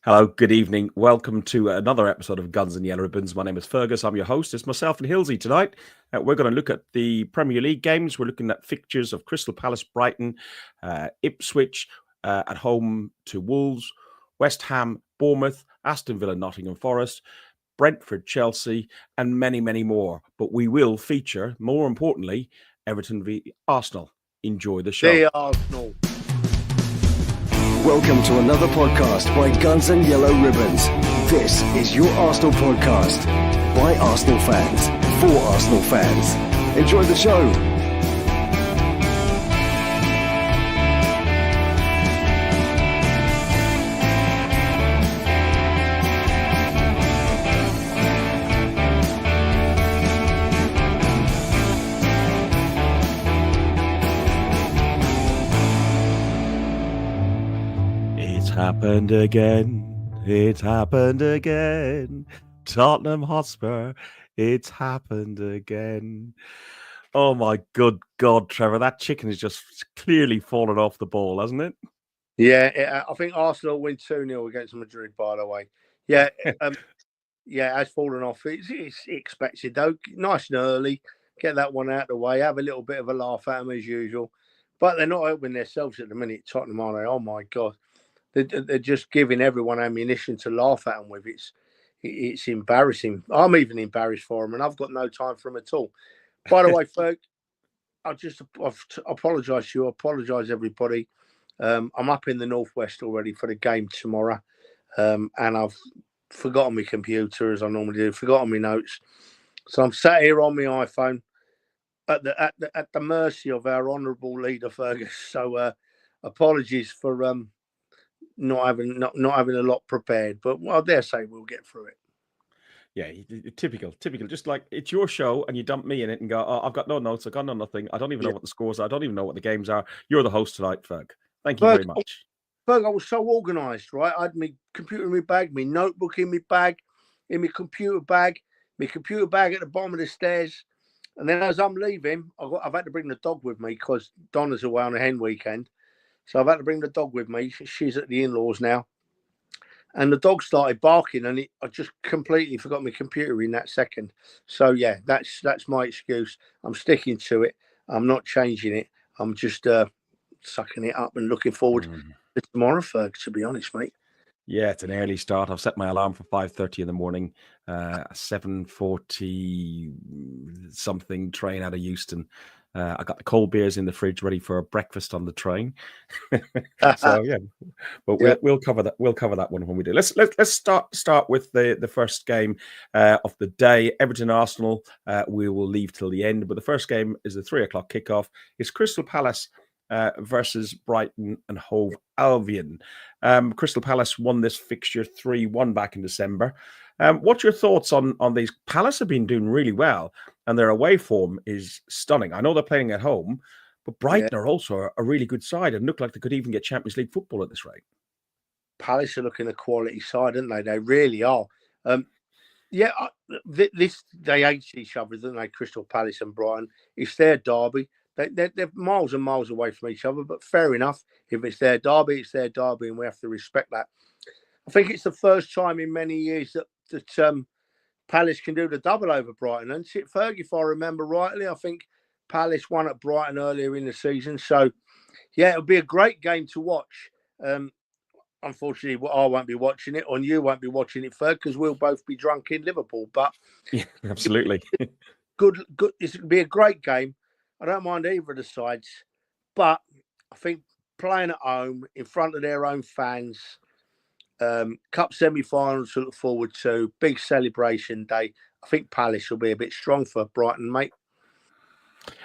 Hello, good evening. Welcome to another episode of Guns and Yellow Ribbons. My name is Fergus. I'm your host. It's myself and Hilsey tonight. We're going to look at the Premier League games. We're looking at fixtures of Crystal Palace, Brighton, Ipswich at home to Wolves, West Ham, Bournemouth, Aston Villa, Nottingham Forest, Brentford, Chelsea, and many, many more. But we will feature, more importantly, Everton v Arsenal. Enjoy the show. The Arsenal. Welcome to another podcast by Guns and Yellow Ribbons. This is your Arsenal podcast by Arsenal fans for Arsenal fans. Enjoy the show. Happened again. It's happened again. Tottenham Hotspur. It's happened again. Oh my good God, Trevor! That chicken is just clearly fallen off the ball, hasn't it? Yeah, I think Arsenal win 2-0 against Madrid. By the way, yeah, yeah, it has fallen off. It's expected though. Nice and early, get that one out of the way. Have a little bit of a laugh at them as usual, but they're not helping themselves at the minute. Tottenham, are they? Oh my God. They're just giving everyone ammunition to laugh at them with. It's embarrassing. I'm even embarrassed for them, and I've got no time for them at all. By the way, Ferg, I've apologise to you. I apologise, everybody. I'm up in the northwest already for the game tomorrow, and I've forgotten my computer as I normally do. Forgotten my notes, so I'm sat here on my iPhone at the mercy of our honourable leader Fergus. So apologies for not having a lot prepared, but I dare say we'll get through it. Yeah, typical. Just like it's your show and you dump me in it and go, oh, I've got no notes, I've got no nothing. I don't even know what the scores are. I don't even know what the games are. You're the host tonight, Ferg. Thank you very much. Ferg, I was so organised, right? I had my computer in my bag, my notebook in my bag, in my computer bag at the bottom of the stairs. And then as I'm leaving, I've had to bring the dog with me because Donna's away on a hen weekend. So I've had to bring the dog with me. She's at the in-laws now. And the dog started barking and I just completely forgot my computer in that second. So, yeah, that's my excuse. I'm sticking to it. I'm not changing it. I'm just sucking it up and looking forward to tomorrow, Ferg, to be honest, mate. Yeah, it's an early start. I've set my alarm for 5:30 in the morning, 7:40 something train out of Euston. I got the cold beers in the fridge ready for breakfast on the train. So yeah, but we'll cover that. We'll cover that one when we do. Let's start with the first game of the day. Everton Arsenal. We will leave till the end, but the first game is the 3:00 kickoff. It's Crystal Palace versus Brighton and Hove Albion. Crystal Palace won this fixture 3-1 back in December. What's your thoughts on these? Palace have been doing really well, and their away form is stunning. I know they're playing at home, but Brighton are also a really good side and look like they could even get Champions League football at this rate. Palace are looking a quality side, aren't they? They really are. They hate each other, don't they? Crystal Palace and Brighton. It's their derby. They're miles and miles away from each other, but fair enough. If it's their derby, it's their derby, and we have to respect that. I think it's the first time in many years that Palace can do the double over Brighton. And Ferg, if I remember rightly, I think Palace won at Brighton earlier in the season. So, yeah, it'll be a great game to watch. Unfortunately, I won't be watching it, and you won't be watching it, Ferg, because we'll both be drunk in Liverpool. But yeah, absolutely. Good. It'll be a great game. I don't mind either of the sides, but I think playing at home in front of their own fans, cup semi-finals to look forward to, big celebration day. I think Palace will be a bit strong for Brighton, mate.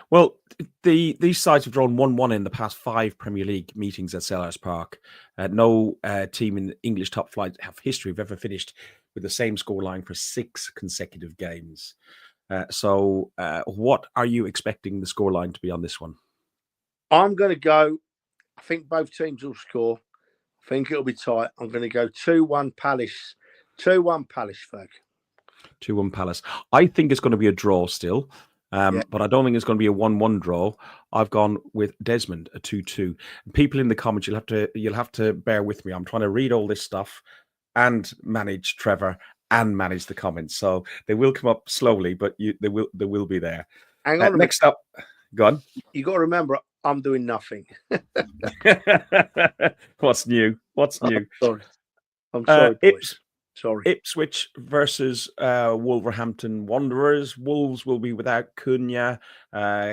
Well, these sides have drawn 1-1 in the past 5 Premier League meetings at Selhurst Park. No team in the English top flight have ever finished with the same scoreline for 6 consecutive games. So what are you expecting the scoreline to be on this one? I'm going to go, I think both teams will score. I think it'll be tight. I'm going to go 2-1 Palace. 2-1 Palace, Ferg. 2-1 Palace. I think it's going to be a draw still. But I don't think it's going to be a 1-1 draw. I've gone with Desmond, a 2-2. People in the comments, you'll have to bear with me. I'm trying to read all this stuff and manage Trevor and manage the comments. So they will come up slowly, but they will be there. Hang on. Next up, go on. You got to remember, I'm doing nothing. What's new? I'm sorry, boys. Sorry. Ipswich versus Wolverhampton Wanderers. Wolves will be without Cunha.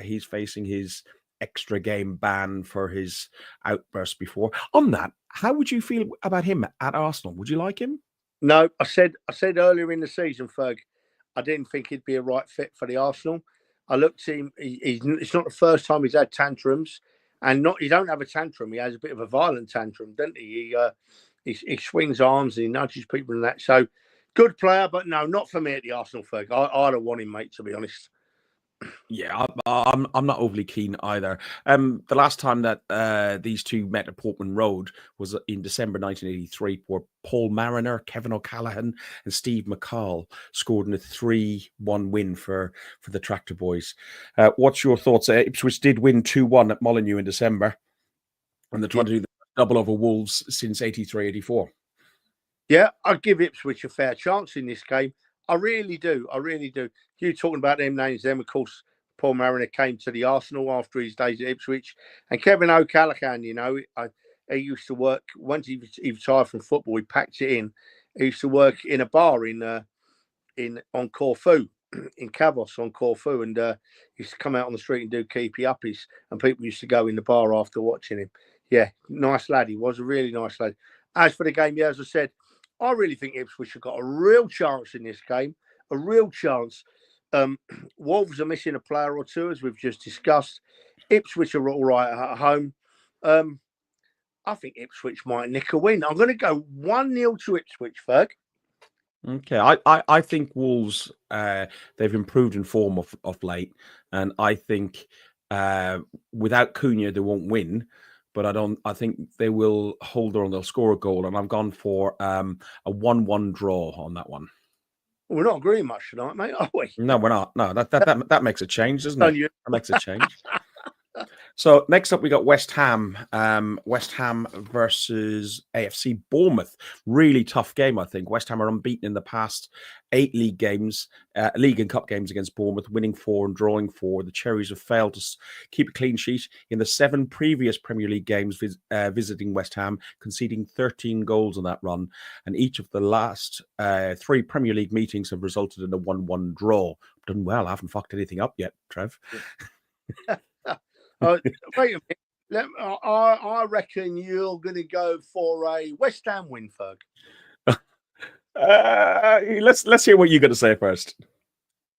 He's facing his extra game ban for his outburst before. On that, how would you feel about him at Arsenal? Would you like him? No, I said earlier in the season, Ferg, I didn't think he'd be a right fit for the Arsenal. I looked at him. It's not the first time he's had tantrums, and he don't have a tantrum. He has a bit of a violent tantrum, doesn't he? He swings arms and he nudges people and that. So, good player, but no, not for me at the Arsenal, Ferg. I don't want him, mate, to be honest. Yeah, I'm not overly keen either. The last time that these two met at Portman Road was in December 1983, where Paul Mariner, Kevin O'Callaghan, and Steve McCall scored in a 3-1 win for the Tractor Boys. What's your thoughts? Ipswich did win 2-1 at Molineux in December, and they're trying to do the double over Wolves since 83-84. Yeah, I give Ipswich a fair chance in this game. I really do. You talking about them names, them, of course, Paul Mariner came to the Arsenal after his days at Ipswich. And Kevin O'Callaghan, he used to work, once he retired from football, he packed it in. He used to work in a bar on Corfu, in Cavos on Corfu, and he used to come out on the street and do keepy uppies, and people used to go in the bar after watching him. Yeah, nice lad. He was a really nice lad. As for the game, as I said, I really think Ipswich have got a real chance in this game, a real chance. Wolves are missing a player or two, as we've just discussed. Ipswich are all right at home. I think Ipswich might nick a win. I'm going to go 1-0 to Ipswich, Ferg. Okay, I think Wolves, they've improved in form of late, and I think without Cunha they won't win. But I think they will hold their own. They'll score a goal, and I've gone for a 1-1 draw on that one. We're not agreeing much tonight, mate, are we? No, we're not. No, that makes a change, doesn't it? You. That makes a change. So next up, we got West Ham. West Ham versus AFC Bournemouth. Really tough game, I think. West Ham are unbeaten in the past 8 league games, league and cup games against Bournemouth, winning 4 and drawing 4. The Cherries have failed to keep a clean sheet in the 7 previous Premier League games visiting West Ham, conceding 13 goals on that run. And each of the last 3 Premier League meetings have resulted in a 1-1 draw. Done well. I haven't fucked anything up yet, Trev. Wait a minute. I reckon you're going to go for a West Ham win, Ferg. Let's hear what you're going to say first.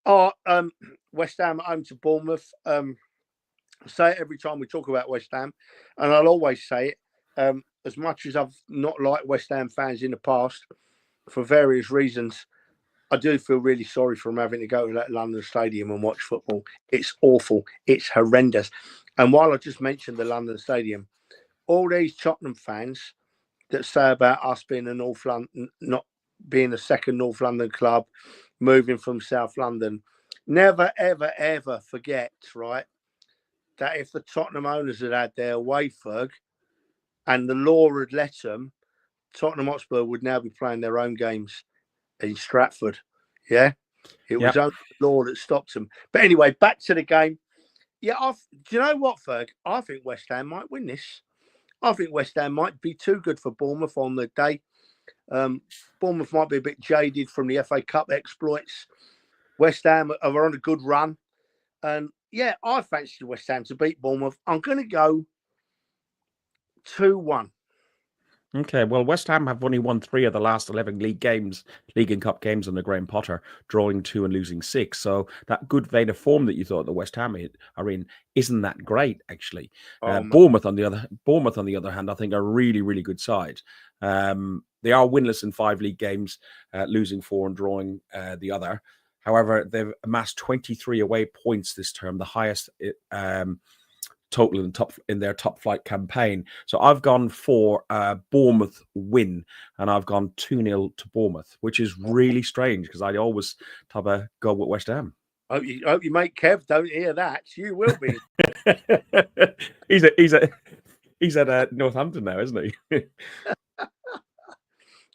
West Ham at home to Bournemouth. I say it every time we talk about West Ham, and I'll always say it. As much as I've not liked West Ham fans in the past, for various reasons, I do feel really sorry for them having to go to that London Stadium and watch football. It's awful. It's horrendous. And while I just mentioned the London Stadium, all these Tottenham fans that say about us being a North London, not being a second North London club, moving from South London, never, ever, ever forget, right, that if the Tottenham owners had had their way, Ferg, and the law had let them, Tottenham Hotspur would now be playing their own games in Stratford. Yeah, it was only the law that stopped them. But anyway, back to the game. Yeah, do you know what, Ferg? I think West Ham might win this. I think West Ham might be too good for Bournemouth on the day. Bournemouth might be a bit jaded from the FA Cup exploits. West Ham are on a good run. And yeah, I fancy West Ham to beat Bournemouth. I'm going to go 2-1. Okay, well, West Ham have only won 3 of the last 11 league and cup games under Graham Potter, drawing 2 and losing 6. So that good vein of form that you thought the West Ham are in isn't that great, actually. Bournemouth, on the other hand, I think are a really, really good side. They are winless in 5 league games, losing 4 and drawing the other. However, they've amassed 23 away points this term, the highest total in their top flight campaign. So I've gone for a Bournemouth win, and I've gone 2-0 to Bournemouth, which is really strange because I always have a go with West Ham. Hope you make Kev don't hear that. You will be. He's at Northampton now, isn't he?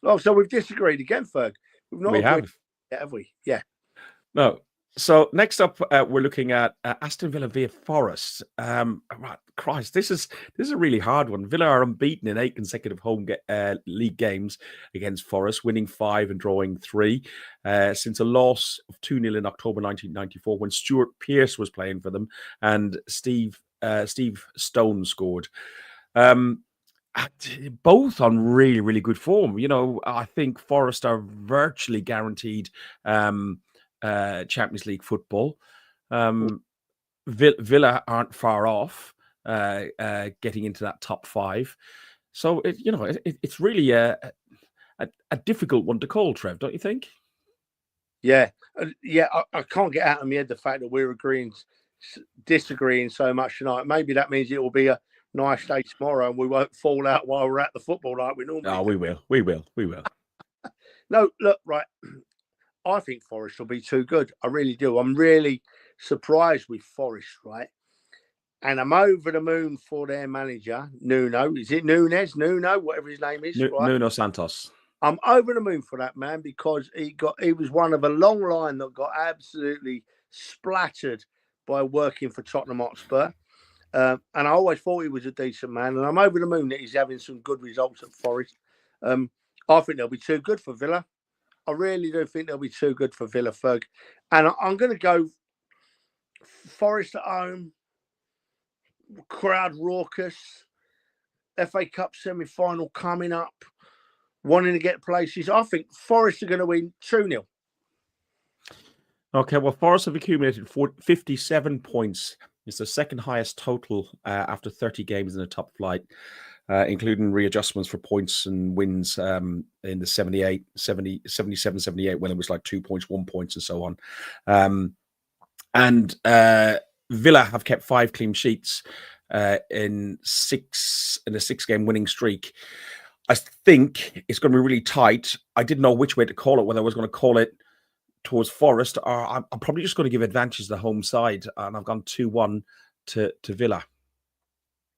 Oh, so we've disagreed again, Ferg. We've not We agreed have. yet, have we? Yeah. No. So next up, we're looking at Aston Villa via Forest. Right, Christ, this is a really hard one. Villa are unbeaten in 8 consecutive home league games against Forest, winning 5 and drawing 3 since a loss of 2-0 in October 1994 when Stuart Pearce was playing for them and Steve Stone scored. Both on really, really good form. You know, I think Forest are virtually guaranteed Champions League football. Villa aren't far off getting into that top 5. So, it's really a difficult one to call, Trev, don't you think? Yeah. I can't get out of my head the fact that we're disagreeing so much tonight. Maybe that means it will be a nice day tomorrow and we won't fall out while we're at the football like we normally do. We will. No, look, right. I think Forest will be too good. I really do. I'm really surprised with Forest, right? And I'm over the moon for their manager, Nuno. Is it Nunes? Nuno, whatever his name is, right? Nuno Santos. I'm over the moon for that man because he was one of a long line that got absolutely splattered by working for Tottenham Hotspur. And I always thought he was a decent man. And I'm over the moon that he's having some good results at Forest. I think they'll be too good for Villa. I really do think they'll be too good for Villa, Ferg. And I'm going to go Forest at home, crowd raucous, FA Cup semi-final coming up, wanting to get places. I think Forest are going to win 2-0. Okay, well, Forest have accumulated 57 points. It's the second highest total after 30 games in the top flight, including readjustments for points and wins in the 77, 78, when it was like 2 points, 1 point, and so on. And Villa have kept 5 clean sheets in a 6-game winning streak. I think it's going to be really tight. I didn't know which way to call it, whether I was going to call it towards Forest, or I'm probably just going to give advantage to the home side, and I've gone 2-1 to Villa.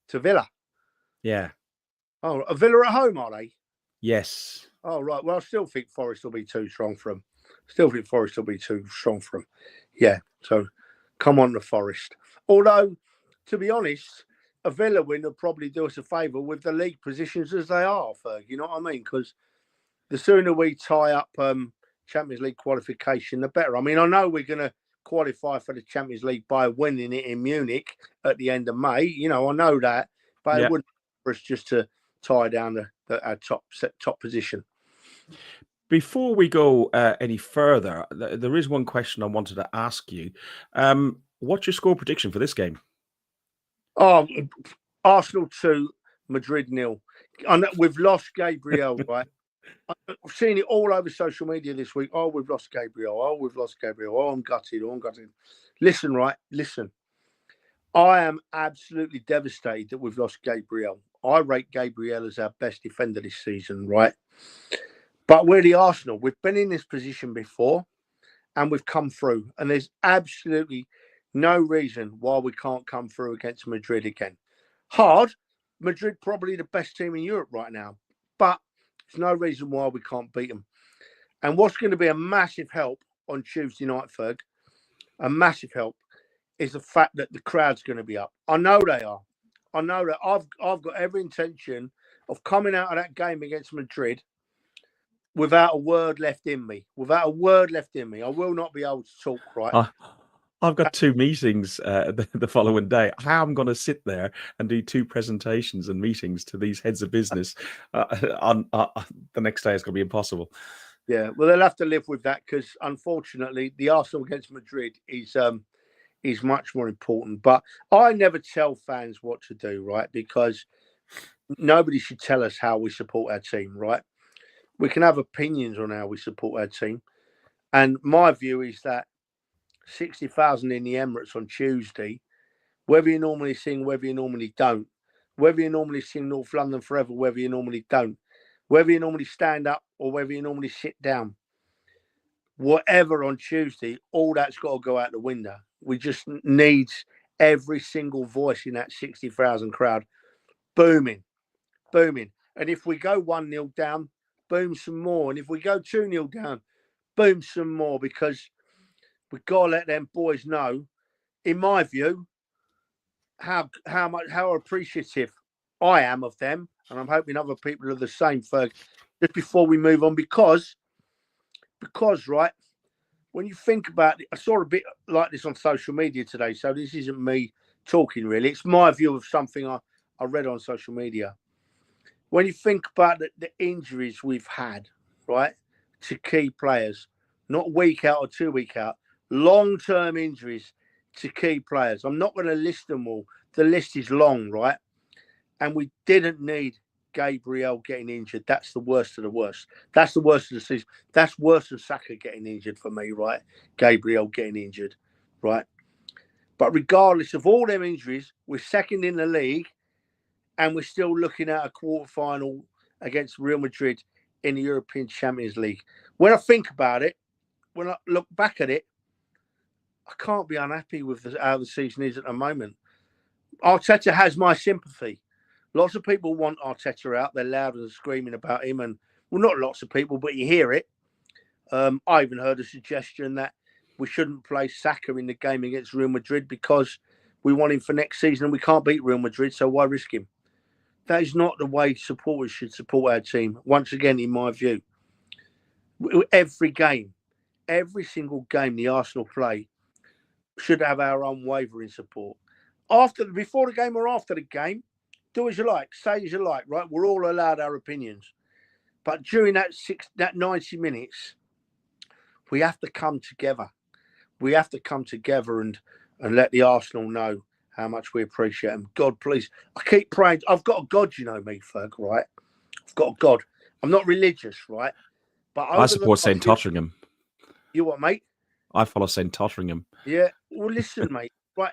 To Villa? Yeah. Oh, a Villa at home, are they? Yes. Oh, right. Well, I still think Forest will be too strong for them. Yeah, so come on the Forest. Although, to be honest, a Villa win will probably do us a favour with the league positions as they are, Ferg. You know what I mean? Because the sooner we tie up Champions League qualification, the better. I mean, I know we're going to qualify for the Champions League by winning it in Munich at the end of May. You know, I know that. But it wouldn't be for us just to tie down our top position. Before we go any further, there is one question I wanted to ask you. What's your score prediction for this game? Oh, Arsenal 2, Madrid 0. We've lost Gabriel, right? I've seen it all over social media this week. Oh, we've lost Gabriel. Oh, I'm gutted. Listen. I am absolutely devastated that we've lost Gabriel. I rate Gabriel as our best defender this season, right? But we're the Arsenal. We've been in this position before and we've come through. And there's absolutely no reason why we can't come through against Madrid again. Hard. Madrid probably the best team in Europe right now. But there's no reason why we can't beat them. And what's going to be a massive help on Tuesday night, Ferg, a massive help, is the fact that the crowd's going to be up. I know they are. I know that I've got every intention of coming out of that game against Madrid without a word left in me. I will not be able to talk, right? I've got 2 meetings the following day. How I'm going to sit there and do 2 presentations and meetings to these heads of business on the next day is going to be impossible. Yeah, well, they'll have to live with that because, unfortunately, the Arsenal against Madrid is much more important. But I never tell fans what to do, right? Because nobody should tell us how we support our team, right? We can have opinions on how we support our team. And my view is that 60,000 in the Emirates on Tuesday, whether you normally sing, whether you normally don't, whether you normally sing North London Forever, whether you normally don't, whether you normally stand up or whether you normally sit down, whatever on Tuesday, all that's got to go out the window. We just need every single voice in that 60,000 crowd booming. And if we go 1-0 down, boom some more. And if we go 2-0 down, boom some more, because we've got to let them boys know, in my view, how appreciative I am of them. And I'm hoping other people are the same, Ferg, just before we move on, because right, when you think about it, I saw a bit like this on social media today, so this isn't me talking really. It's my view of something I read on social media. When you think about the injuries we've had, right, to key players, not week out or 2 week out, long-term injuries to key players. I'm not going to list them all. The list is long, right? And we didn't need Gabriel getting injured. That's the worst of the worst. That's the worst of the season. That's worse than Saka getting injured for me, right? Gabriel getting injured, right? But regardless of all them injuries, we're second in the league, and we're still looking at a quarter-final against Real Madrid in the European Champions League. When I think about it, when I look back at it, I can't be unhappy with how the season is at the moment. Arteta has my sympathy. Lots of people want Arteta out. They're loud and screaming about him. And, well, not lots of people, but you hear it. I even heard a suggestion that we shouldn't play Saka in the game against Real Madrid because we want him for next season and we can't beat Real Madrid, so why risk him? That is not the way supporters should support our team. Once again, in my view, every game, every single game the Arsenal play should have our unwavering support. Before the game or after the game, do as you like, say as you like, right? We're all allowed our opinions. But during that 90 minutes, we have to come together. We have to come together and let the Arsenal know how much we appreciate them. God, please. I keep praying. I've got a God, you know me, Ferg, right? I've got a God. I'm not religious, right? But I support St. Tottenham. You what, mate? I follow St. Tottenham. Yeah. Well, listen, mate. Right.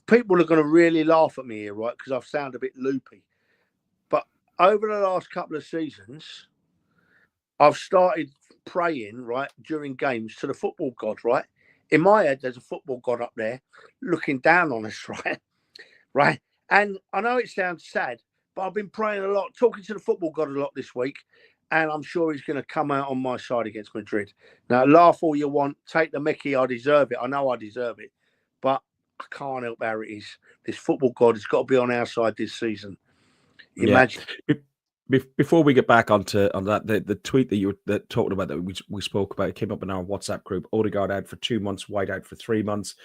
People are going to really laugh at me here, right? Because I've sounded a bit loopy. But over the last couple of seasons, I've started praying, right, during games to the football God, right? In my head, there's a football God up there looking down on us, right? Right. And I know it sounds sad, but I've been praying a lot, talking to the football God a lot this week. And I'm sure he's going to come out on my side against Madrid. Now, laugh all you want, take the mickey, I deserve it. I know I deserve it. But I can't help how it is. This football God has got to be on our side this season. Imagine. Yeah. Before we get back on that, the tweet that you were talking about that we spoke about, it came up in our WhatsApp group. Odegaard out for 2 months, White out for 3 months,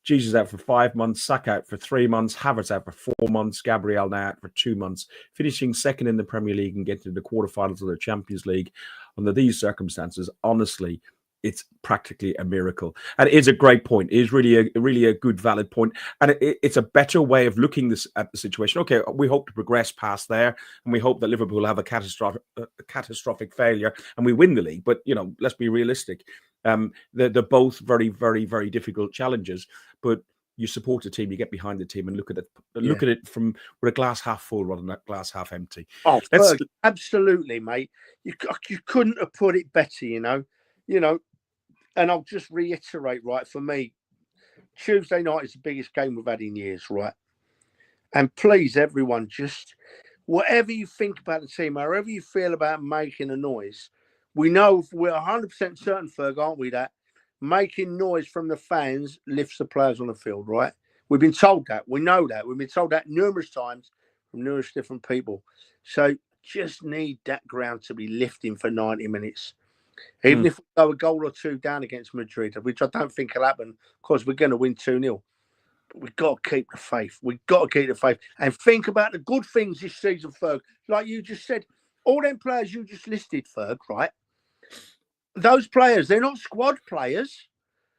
Jesus out for 5 months, Saka out for 3 months, Havertz out for 4 months, Gabriel now out for 2 months, finishing second in the Premier League and getting to the quarterfinals of the Champions League. Under these circumstances, honestly, it's practically a miracle. And it is a great point. It is really a good, valid point. And it's a better way of looking at the situation. Okay, we hope to progress past there, and we hope that Liverpool have a catastrophic failure and we win the league. But, let's be realistic. They're both very, very, very difficult challenges. But you support a team, you get behind the team and look at it from with a glass half full rather than a glass half empty. Oh, Ferg, absolutely, mate. You couldn't have put it better, And I'll just reiterate, right, for me, Tuesday night is the biggest game we've had in years, right? And please, everyone, just whatever you think about the team, however you feel about making a noise, we know, we're 100% certain, Ferg, aren't we, that making noise from the fans lifts the players on the field, right? We've been told that. We know that. We've been told that numerous times from numerous different people. So just need that ground to be lifting for 90 minutes. Even if we go a goal or two down against Madrid, which I don't think will happen, because we're going to win 2-0. But we've got to keep the faith. We've got to keep the faith. And think about the good things this season, Ferg. Like you just said, all them players you just listed, Ferg, right? Those players, they're not squad players.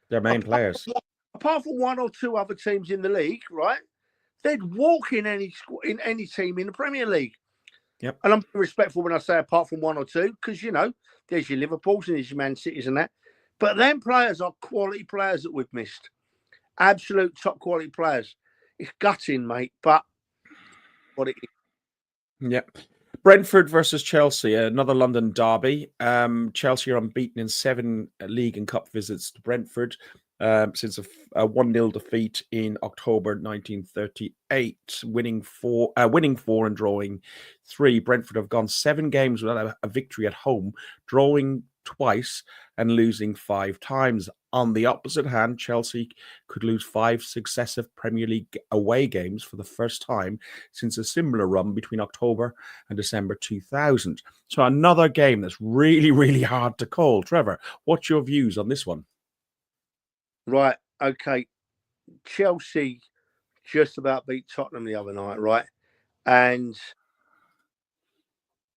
They're main players. Apart from one or two other teams in the league, right? They'd walk in any team in the Premier League. Yep. And I'm respectful when I say apart from one or two, because, there's your Liverpools and there's your Man Cities and that. But them players are quality players that we've missed. Absolute top quality players. It's gutting, mate, but what it is. Yep. Brentford versus Chelsea, another London derby. Chelsea are unbeaten in 7 league and cup visits to Brentford. since a 1-0 defeat in October 1938, winning four and drawing 3. Brentford have gone 7 games without a victory at home, drawing twice and losing 5 times. On the opposite hand, Chelsea could lose 5 successive Premier League away games for the first time since a similar run between October and December 2000. So another game that's really, really hard to call. Trevor, what's your views on this one? Right, okay. Chelsea just about beat Tottenham the other night, right? And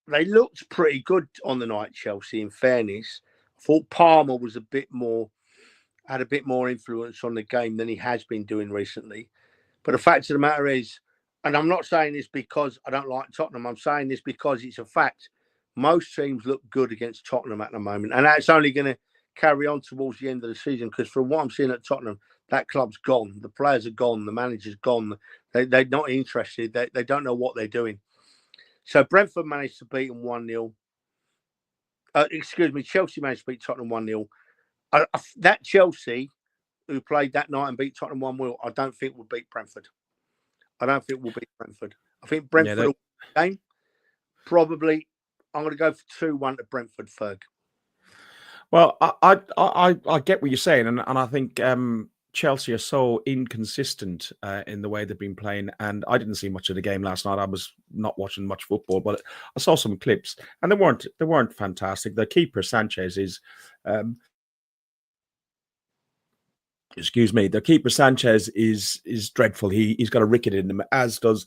they looked pretty good on the night, Chelsea, in fairness. I thought Palmer was had a bit more influence on the game than he has been doing recently. But the fact of the matter is, and I'm not saying this because I don't like Tottenham, I'm saying this because it's a fact. Most teams look good against Tottenham at the moment. And that's only going to carry on towards the end of the season, because from what I'm seeing at Tottenham, that club's gone. The players are gone. The manager's gone. They're not interested. They don't know what they're doing. So Brentford managed to beat them 1-0. Chelsea managed to beat Tottenham 1-0. That Chelsea who played that night and beat Tottenham 1-0, I don't think will beat Brentford. I don't think we'll beat Brentford. I think Brentford will win the game. Probably, I'm going to go for 2-1 to Brentford, Ferg. Well, I get what you're saying, and I think Chelsea are so inconsistent in the way they've been playing. And I didn't see much of the game last night. I was not watching much football, but I saw some clips, and they weren't fantastic. The keeper Sanchez is, the keeper Sanchez is dreadful. He's got a ricket in him, as does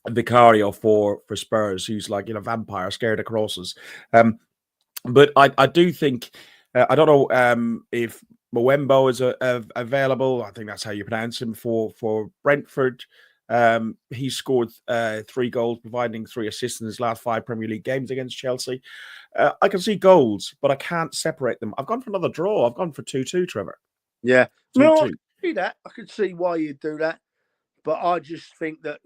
Vicario for Spurs, who's like a vampire scared of crosses. But I do think, I don't know if Mwembo is available. I think that's how you pronounce him for Brentford. He scored 3 goals, providing 3 assists in his last 5 Premier League games against Chelsea. I can see goals, but I can't separate them. I've gone for another draw. I've gone for 2-2, Trevor. Yeah. No, I could see that. I could see why you'd do that. But I just think that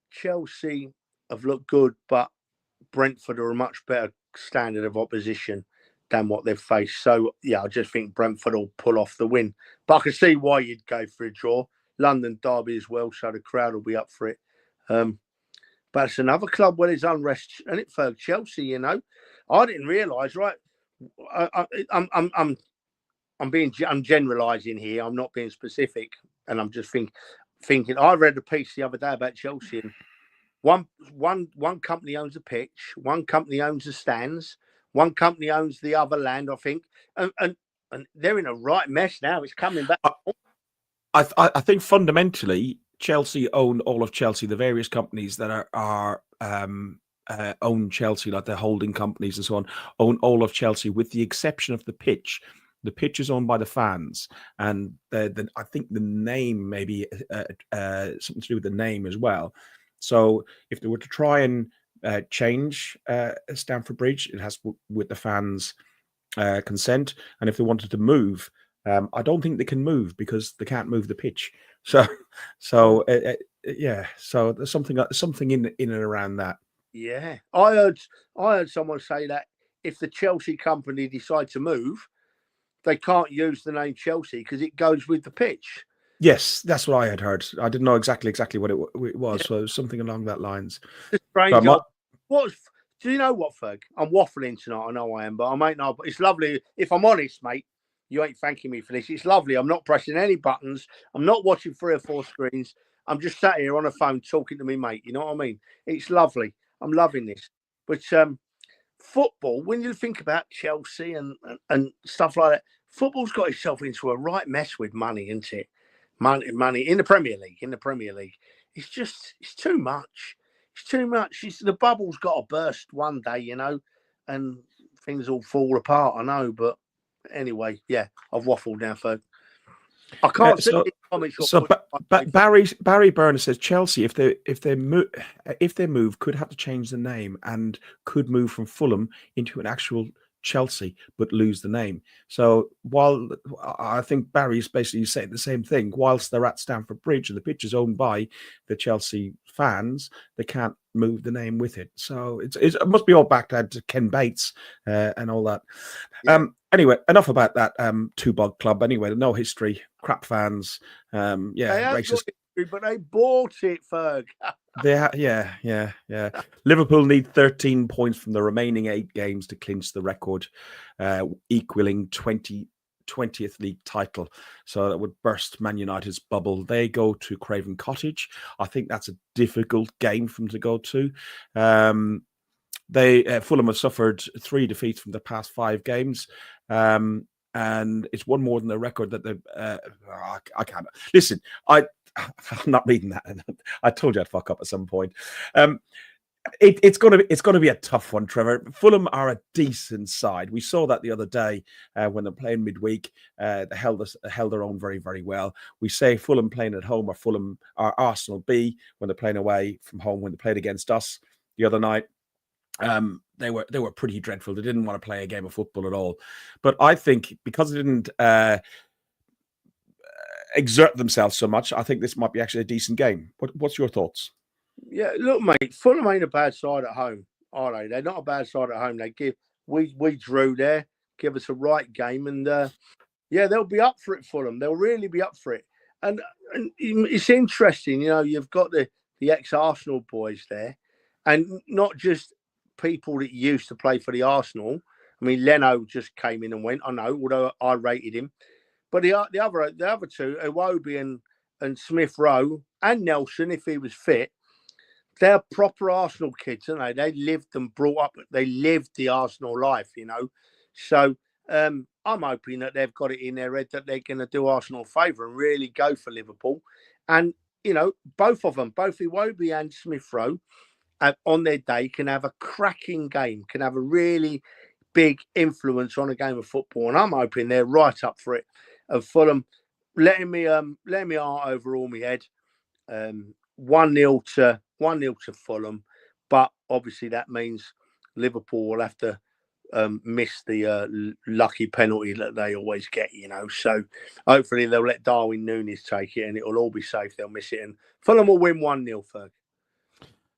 Chelsea have looked good, but Brentford are a much better standard of opposition than what they've faced. So, yeah, I just think Brentford will pull off the win. But I can see why you'd go for a draw. London derby as well, so the crowd will be up for it. But it's another club where there's unrest, and it for Chelsea, I didn't realise, right? I'm generalising here. I'm not being specific, and I'm just thinking. I read a piece the other day about Chelsea, and one company owns the pitch, one company owns the stands, one company owns the other land, I think, and they're in a right mess now. It's coming back. I think fundamentally Chelsea own all of Chelsea. The various companies that are own Chelsea, like the holding companies and so on, own all of Chelsea, with the exception of the pitch. The pitch is owned by the fans, and I think the name maybe something to do with the name as well. So if they were to try and change Stamford Bridge, it has with the fans' consent. And if they wanted to move, I don't think they can move because they can't move the pitch. So there's something in and around that. Yeah, I heard someone say that if the Chelsea company decide to move, they can't use the name Chelsea because it goes with the pitch. Yes, that's what I had heard. I didn't know exactly what it was. Yeah. So something along that lines. Strange. Do you know what, Ferg? I'm waffling tonight. I know I am, but I might not. But it's lovely. If I'm honest, mate, you ain't thanking me for this. It's lovely. I'm not pressing any buttons. I'm not watching 3 or 4 screens. I'm just sat here on a phone talking to me, mate. You know what I mean? It's lovely. I'm loving this. But football, when you think about Chelsea and stuff like that, football's got itself into a right mess with money, isn't it? Money in the Premier League. It's too much. It's too much. The bubble's got to burst one day, and things all fall apart. I know, but anyway, yeah, I've waffled now, Ferg. I can't see the comments. So Barry Burner says Chelsea, if they move, could have to change the name and could move from Fulham into an actual Chelsea, but lose the name. So while I think Barry's basically saying the same thing, whilst they're at Stamford Bridge and the pitch is owned by the Chelsea fans, they can't move the name with it. So it must be all back to Ken Bates and all that. Yeah. Anyway, enough about that two bog club. Anyway, no history, crap fans. They Yeah, have racist. got history, but they bought it, Ferg. Yeah. Liverpool need 13 points from the remaining 8 games to clinch the record, equaling 20th league title. So that would burst Man United's bubble. They go to Craven Cottage. I think that's a difficult game for them to go to. Fulham have suffered 3 defeats from the past 5 games. And it's one more than the record that they. I can't listen. I'm not reading that. I told you I'd fuck up at some point. It's gonna be a tough one, Trevor. Fulham are a decent side. We saw that the other day when they're playing midweek. They held their own very, very well. We say Fulham playing at home or Arsenal B when they're playing away from home when they played against us the other night. They were pretty dreadful. They didn't want to play a game of football at all. But I think because they didn't exert themselves so much, I think this might be actually a decent game. What's your thoughts? Yeah, look, mate, Fulham ain't a bad side at home, are they? They're not a bad side at home. We drew there, give us a right game, and they'll be up for it, Fulham. They'll really be up for it. And it's interesting, you've got the ex-Arsenal boys there, and not just people that used to play for the Arsenal. I mean, Leno just came in and went, I know, although I rated him. But the other two, Iwobi and Smith Rowe and Nelson, if he was fit, they're proper Arsenal kids, aren't they? They lived and brought up, they lived the Arsenal life, So I'm hoping that they've got it in their head that they're going to do Arsenal a favour and really go for Liverpool. And, both of them, both Iwobi and Smith Rowe, on their day can have a cracking game, can have a really big influence on a game of football. And I'm hoping they're right up for it. And Fulham letting me art over all my head. 1-0 to Fulham, but obviously that means Liverpool will have to miss the lucky penalty that they always get, So hopefully they'll let Darwin Núñez take it, and it'll all be safe. They'll miss it, and Fulham will win 1-0. Ferg.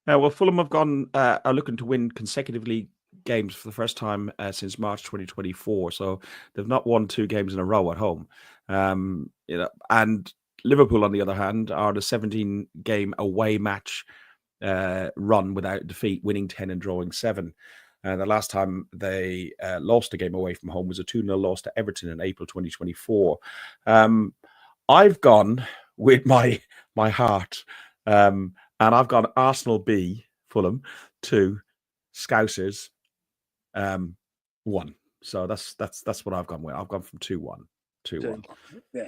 Well, Fulham have are looking to win consecutively games for the first time since March 2024. So they've not won 2 games in a row at home. And Liverpool, on the other hand, are the 17-game away match run without defeat, winning 10 and drawing 7. The last time they lost a game away from home was a 2-0 loss to Everton in April 2024. I've gone with my heart, and I've gone Arsenal B, Fulham 2, Scousers 1. So that's what I've gone with. I've gone from 2-1, 2-1. Yeah.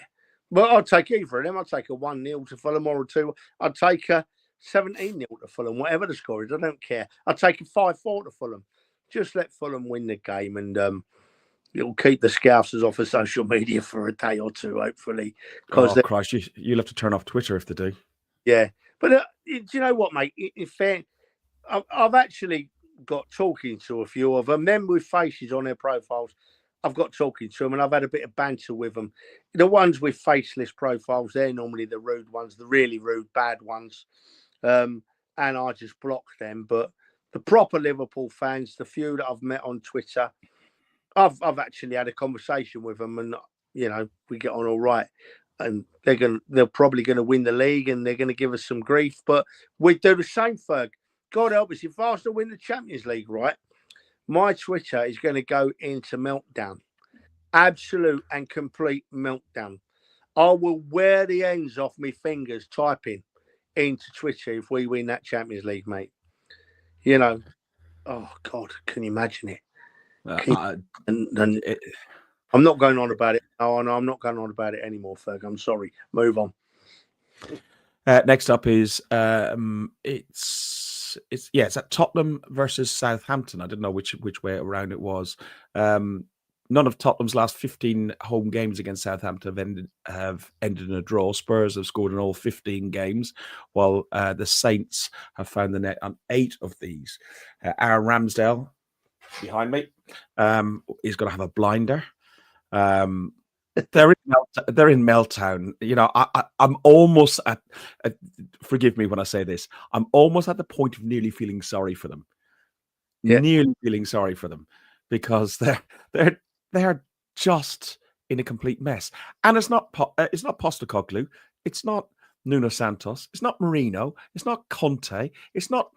Well, I'll take either of them. I'll take a 1-0 to Fulham or a 2. I'll take a 17-0 to Fulham, whatever the score is. I don't care. I'll take a 5-4 to Fulham. Just let Fulham win the game, and it'll keep the Scousers off of social media for a day or two, hopefully. Christ, you'll have to turn off Twitter if they do. Yeah. But do you know what, mate? In fact, I've actually got talking to a few of them. Them with faces on their profiles, I've got talking to them, and I've had a bit of banter with them. The ones with faceless profiles, they're normally the rude ones, the really rude, bad ones. And I just block them. But the proper Liverpool fans, the few that I've met on Twitter, I've actually had a conversation with them, and we get on all right. And they're probably going to win the league, and they're going to give us some grief. But we do the same, Ferg. God help us, if Arsenal win the Champions League, right? My Twitter is going to go into meltdown. Absolute and complete meltdown. I will wear the ends off my fingers typing into Twitter if we win that Champions League, mate. Oh, God, can you imagine it? I'm not going on about it. No, I'm not going on about it anymore, Ferg. I'm sorry. Move on. Next up is it's at Tottenham versus Southampton. I didn't know which way around it was. None of Tottenham's last 15 home games against Southampton have ended in a draw. Spurs have scored in all 15 games, while the Saints have found the net on 8 of these. Aaron Ramsdale, behind me, is going to have a blinder. They're in meltdown. I'm almost at. Forgive me when I say this. I'm almost at the point of nearly feeling sorry for them. Yeah. Nearly feeling sorry for them because they're just in a complete mess. And it's not Postecoglou, it's not Nuno Santos, it's not Mourinho, it's not Conte, it's not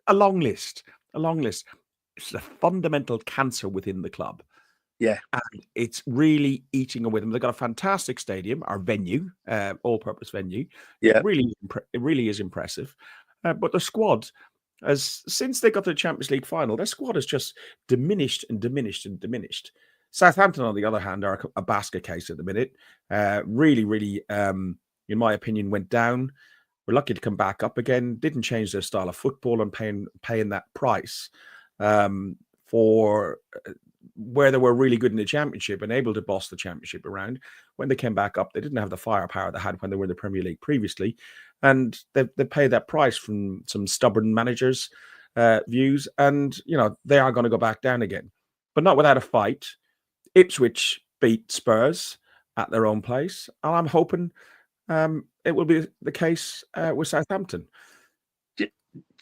a long list. It's a fundamental cancer within the club. Yeah. And it's really eating away them. They've got a fantastic stadium, our venue, all-purpose venue. Yeah. It really is impressive. But the squad, since they got to the Champions League final, their squad has just diminished and diminished and diminished. Southampton, on the other hand, are a basket case at the minute. Really, in my opinion, went down. We're lucky to come back up again. Didn't change their style of football and paying that price for where they were really good in the Championship and able to boss the Championship around. When they came back up, they didn't have the firepower they had when they were in the Premier League previously. And they paid that price from some stubborn managers' views. And, they are going to go back down again. But not without a fight. Ipswich beat Spurs at their own place. And I'm hoping it will be the case with Southampton. Do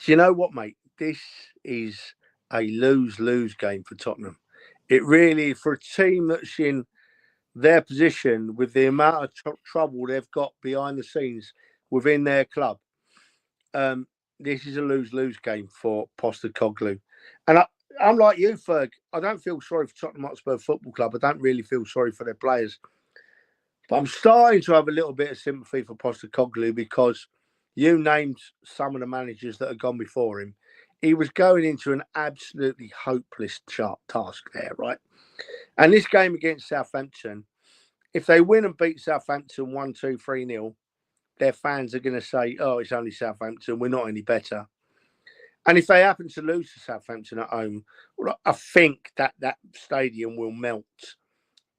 you know what, mate? This is a lose-lose game for Tottenham. It really, for a team that's in their position with the amount of trouble they've got behind the scenes within their club, this is a lose-lose game for Postecoglou. And I'm like you, Ferg. I don't feel sorry for Tottenham Hotspur Football Club. I don't really feel sorry for their players. But I'm starting to have a little bit of sympathy for Postecoglou because you named some of the managers that have gone before him. He was going into an absolutely hopeless task there, right? And this game against Southampton, if they win and beat Southampton 1-2, 3-0, their fans are going to say, oh, it's only Southampton, we're not any better. And if they happen to lose to Southampton at home, well, I think that stadium will melt.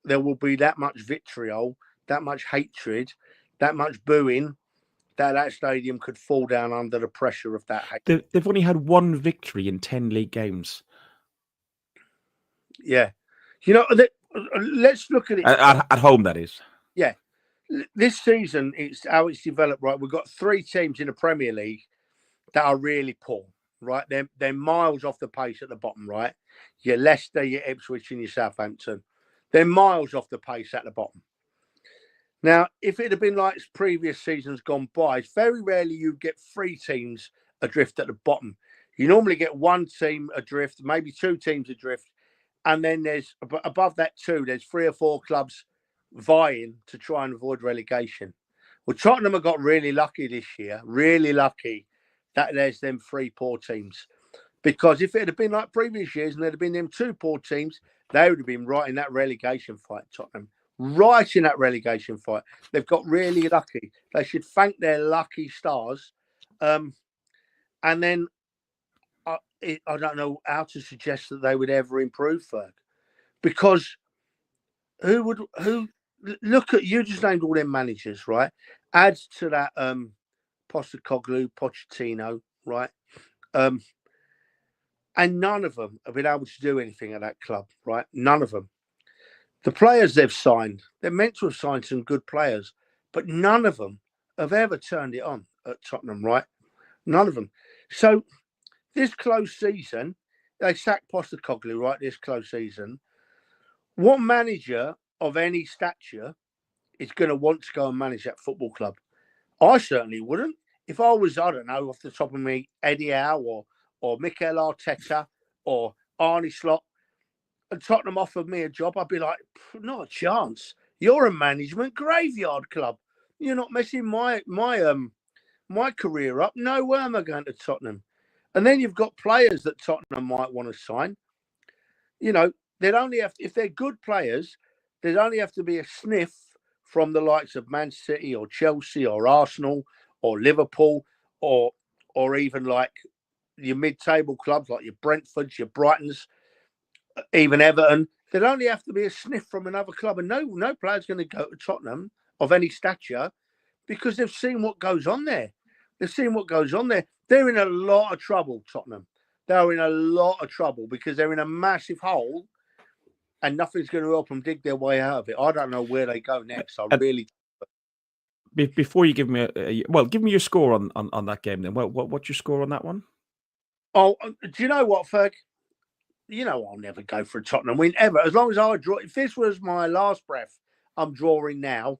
There will be that much vitriol, that much hatred, that much booing, that stadium could fall down under the pressure of that hate. They've only had one victory in 10 league games. Yeah. Let's look at it. At home, that is. Yeah. This season, it's how it's developed, right? We've got 3 teams in the Premier League that are really poor, right? They're miles off the pace at the bottom, right? Your Leicester, your Ipswich, and your Southampton. They're miles off the pace at the bottom. Now, if it had been like previous seasons gone by, it's very rarely you get 3 teams adrift at the bottom. You normally get 1 team adrift, maybe 2 teams adrift, and then there's above that 2, there's 3 or 4 clubs vying to try and avoid relegation. Well, Tottenham have got really lucky this year, really lucky that there's them 3 poor teams. Because if it had been like previous years and there'd have been them 2 poor teams, they would have been right in that relegation fight, Tottenham. Right in that relegation fight. They've got really lucky. They should thank their lucky stars. And then I don't know how to suggest that they would ever improve, Ferg. Because who look at, you just named all them managers, right? Adds to that Postecoglou, Pochettino, right? And none of them have been able to do anything at that club, right? None of them. The players they've signed, they're meant to have signed some good players, but none of them have ever turned it on at Tottenham, right? None of them. So this close season, they sacked Postecoglou, right? This close season. What manager of any stature is going to want to go and manage that football club? I certainly wouldn't. If I was, I don't know, off the top of me, Eddie Howe or Mikel Arteta or Arne Slot, and Tottenham offered me a job, I'd be like, not a chance. You're a management graveyard club. You're not messing my career up. No way am I going to Tottenham. And then you've got players that Tottenham might want to sign. They'd only have, if they're good players, there'd only have to be a sniff from the likes of Man City or Chelsea or Arsenal or Liverpool or even like your mid-table clubs like your Brentfords, your Brightons, even Everton. There'd only have to be a sniff from another club, and no player's going to go to Tottenham of any stature because they've seen what goes on there. They're in a lot of trouble, Tottenham. They're in a lot of trouble because they're in a massive hole and nothing's going to help them dig their way out of it. I don't know where they go next. Before you give me give me your score on that game then. What's your score on that one? Oh, do you know what, Ferg? I'll never go for a Tottenham win ever. As long as I draw, if this was my last breath, I'm drawing now,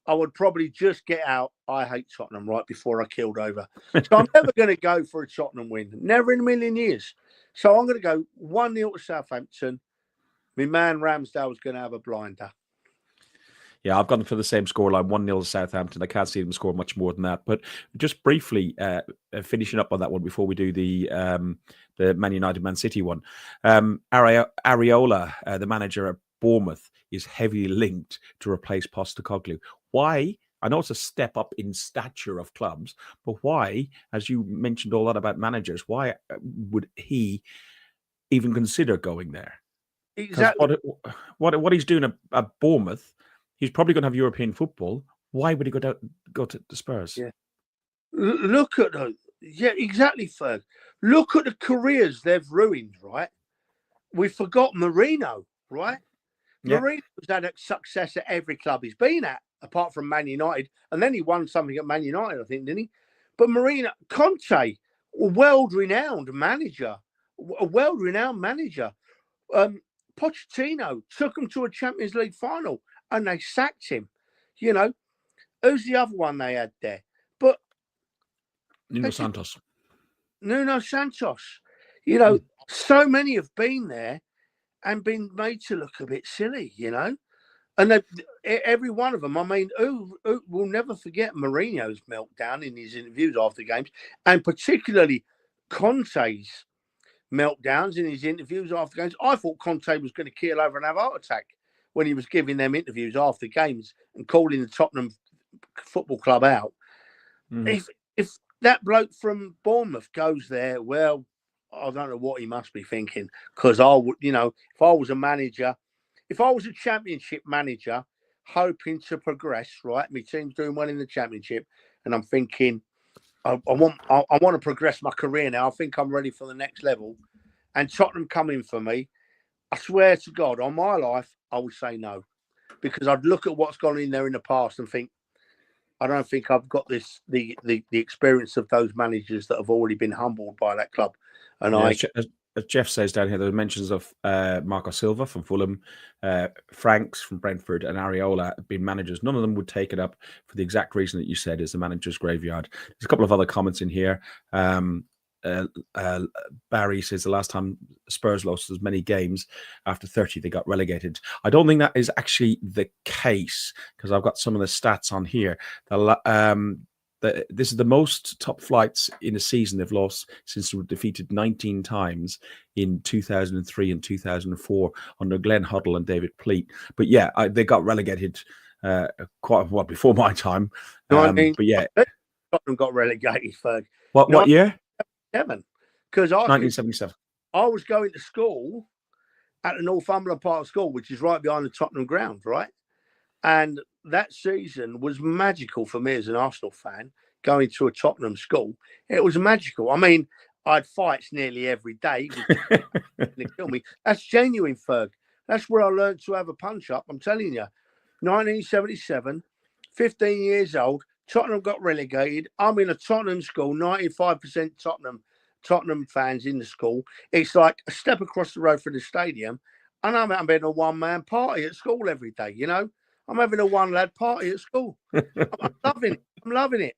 I would probably just get out. I hate Tottenham right before I killed over. So I'm never going to go for a Tottenham win. Never in a million years. So I'm going to go 1-0 to Southampton. My man Ramsdale's going to have a blinder. Yeah, I've gone for the same scoreline, 1-0 to Southampton. I can't see them score much more than that. But just briefly, finishing up on that one before we do the Man United Man City one. Areola, the manager at Bournemouth, is heavily linked to replace Postecoglou. Why? I know it's a step up in stature of clubs, but why, as you mentioned all that about managers, why would he even consider going there? Exactly. What he's doing at Bournemouth, he's probably going to have European football. Why would he go to the Spurs? Yeah. Look at exactly, Ferg. Look at the careers they've ruined, right? We forgot Mourinho, right? Yeah. Mourinho's had a success at every club he's been at, apart from Man United. And then he won something at Man United, I think, didn't he? But Conte, a world-renowned manager. Pochettino took him to a Champions League final and they sacked him. Who's the other one they had there? But Nuno Santos. So many have been there and been made to look a bit silly, And every one of them, who will never forget Mourinho's meltdown in his interviews after games, and particularly Conte's meltdowns in his interviews after games. I thought Conte was going to keel over and have a heart attack when he was giving them interviews after games and calling the Tottenham Football Club out. If that bloke from Bournemouth goes there, well, I don't know what he must be thinking, because I would, if I was a manager, if I was a Championship manager hoping to progress, right, my team's doing well in the Championship, and I'm thinking, I want to progress my career now. I think I'm ready for the next level, and Tottenham come in for me. I swear to God, on my life, I would say no, because I'd look at what's gone in there in the past and think, I don't think I've got the experience of those managers that have already been humbled by that club. And as Jeff says down here, there are mentions of Marco Silva from Fulham, Franks from Brentford, and Areola being managers. None of them would take it up for the exact reason that you said, is the manager's graveyard. There's a couple of other comments in here. Barry says the last time Spurs lost as many games, after 30 they got relegated. I don't think that is actually the case, because I've got some of the stats on here. This is the most top flights in a season they've lost since they were defeated 19 times in 2003 and 2004 under Glenn Hoddle and David Pleat. But yeah, they got relegated quite a while before my time. But yeah, Tottenham got relegated, Ferg. What year? 1977. I was going to school at the Northumberland Park School, which is right behind the Tottenham ground, right? And that season was magical for me as an Arsenal fan, going to a Tottenham school. It was magical. I had fights nearly every day. They kill me. That's genuine, Ferg. That's where I learned to have a punch-up. I'm telling you. 1977, 15 years old, Tottenham got relegated. I'm in a Tottenham school, 95% Tottenham fans in the school. It's like a step across the road from the stadium, and I'm having a one-man party at school every day, I'm having a one-lad party at school. I'm loving it. I'm loving it.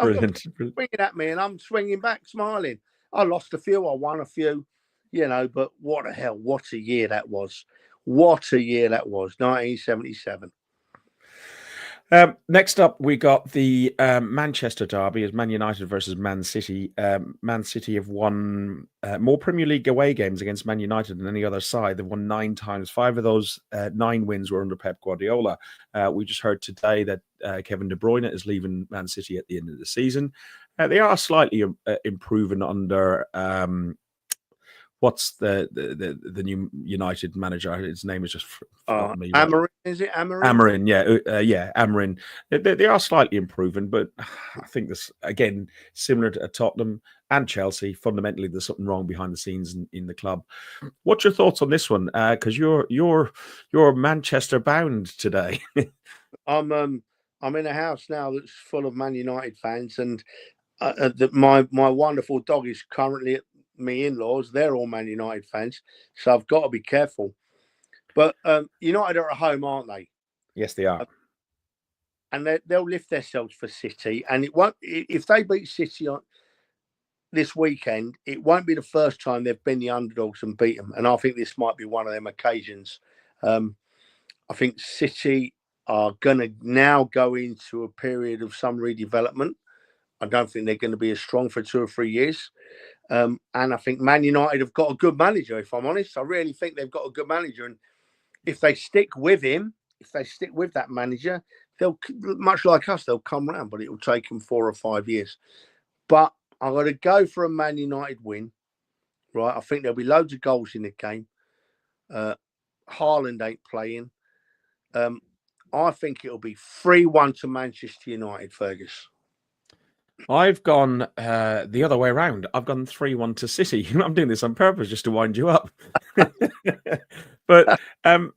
Brilliant. Swinging at me, and I'm swinging back, smiling. I lost a few. I won a few, but what a year that was. What a year that was, 1977. Next up, we got the Manchester derby as Man United versus Man City. Man City have won more Premier League away games against Man United than any other side. They've won 9 times. 5 of those 9 wins were under Pep Guardiola. We just heard today that Kevin De Bruyne is leaving Man City at the end of the season. They are slightly improving under what's the new United manager? His name is just forgotten me. Amorim, is it Amorim? Amorim, yeah, Amorim. They are slightly improving, but I think this, again, similar to Tottenham and Chelsea, fundamentally there's something wrong behind the scenes in the club. What's your thoughts on this one? Because you're Manchester bound today. I'm in a house now that's full of Man United fans, and my wonderful dog is currently me in-laws, they're all Man United fans, so I've got to be careful. But United are at home, aren't they? Yes, they are. And they'll lift themselves for City. And it won't, if they beat City this weekend, it won't be the first time they've been the underdogs and beat them. And I think this might be one of them occasions. I think City are going to now go into a period of some redevelopment. I don't think they're going to be as strong for 2 or 3 years. And I think Man United have got a good manager, if I'm honest. I really think they've got a good manager. And if they stick with him, if they stick with that manager, they'll, much like us, they'll come round, but it will take them 4 or 5 years. But I'm going to go for a Man United win, right? I think there'll be loads of goals in the game. Haaland ain't playing. I think it'll be 3-1 to Manchester United, Fergus. I've gone the other way around. I've gone 3-1 to City. I'm doing this on purpose just to wind you up. But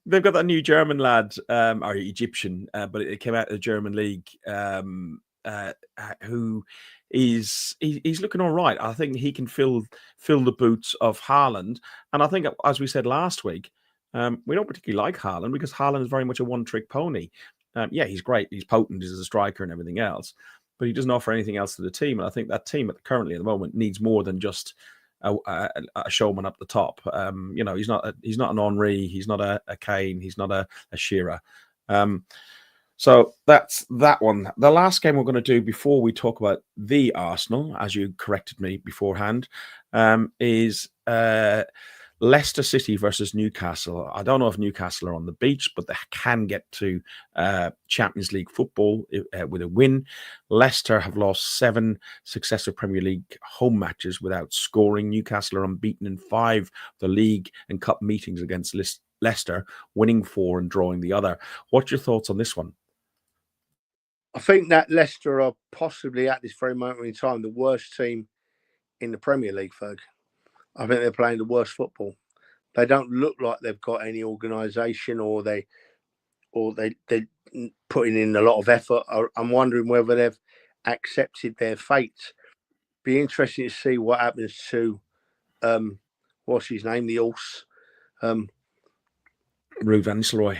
they've got that new German lad, or Egyptian, but it came out of the German league, who he's looking all right. I think he can fill the boots of Haaland. And I think, as we said last week, we don't particularly like Haaland because Haaland is very much a one-trick pony. Yeah, he's great. He's potent as a striker and everything else, but he doesn't offer anything else to the team. And I think that team currently at the moment needs more than just a showman up the top. He's not an Henry. He's not a Kane. He's not a Shearer. So that's that one. The last game we're going to do before we talk about the Arsenal, as you corrected me beforehand, is Leicester City versus Newcastle. I don't know if Newcastle are on the beach, but they can get to Champions League football with a win. Leicester have lost 7 successive Premier League home matches without scoring. Newcastle are unbeaten in 5 of the league and cup meetings against Leicester, winning 4 and drawing the other. What's your thoughts on this one? I think that Leicester are possibly at this very moment in time the worst team in the Premier League, Ferg. I think they're playing the worst football. They don't look like they've got any organisation, or they're putting in a lot of effort. I'm wondering whether they've accepted their fate. Be interesting to see what happens to what's his name, the horse, Ruud van Nistelrooy.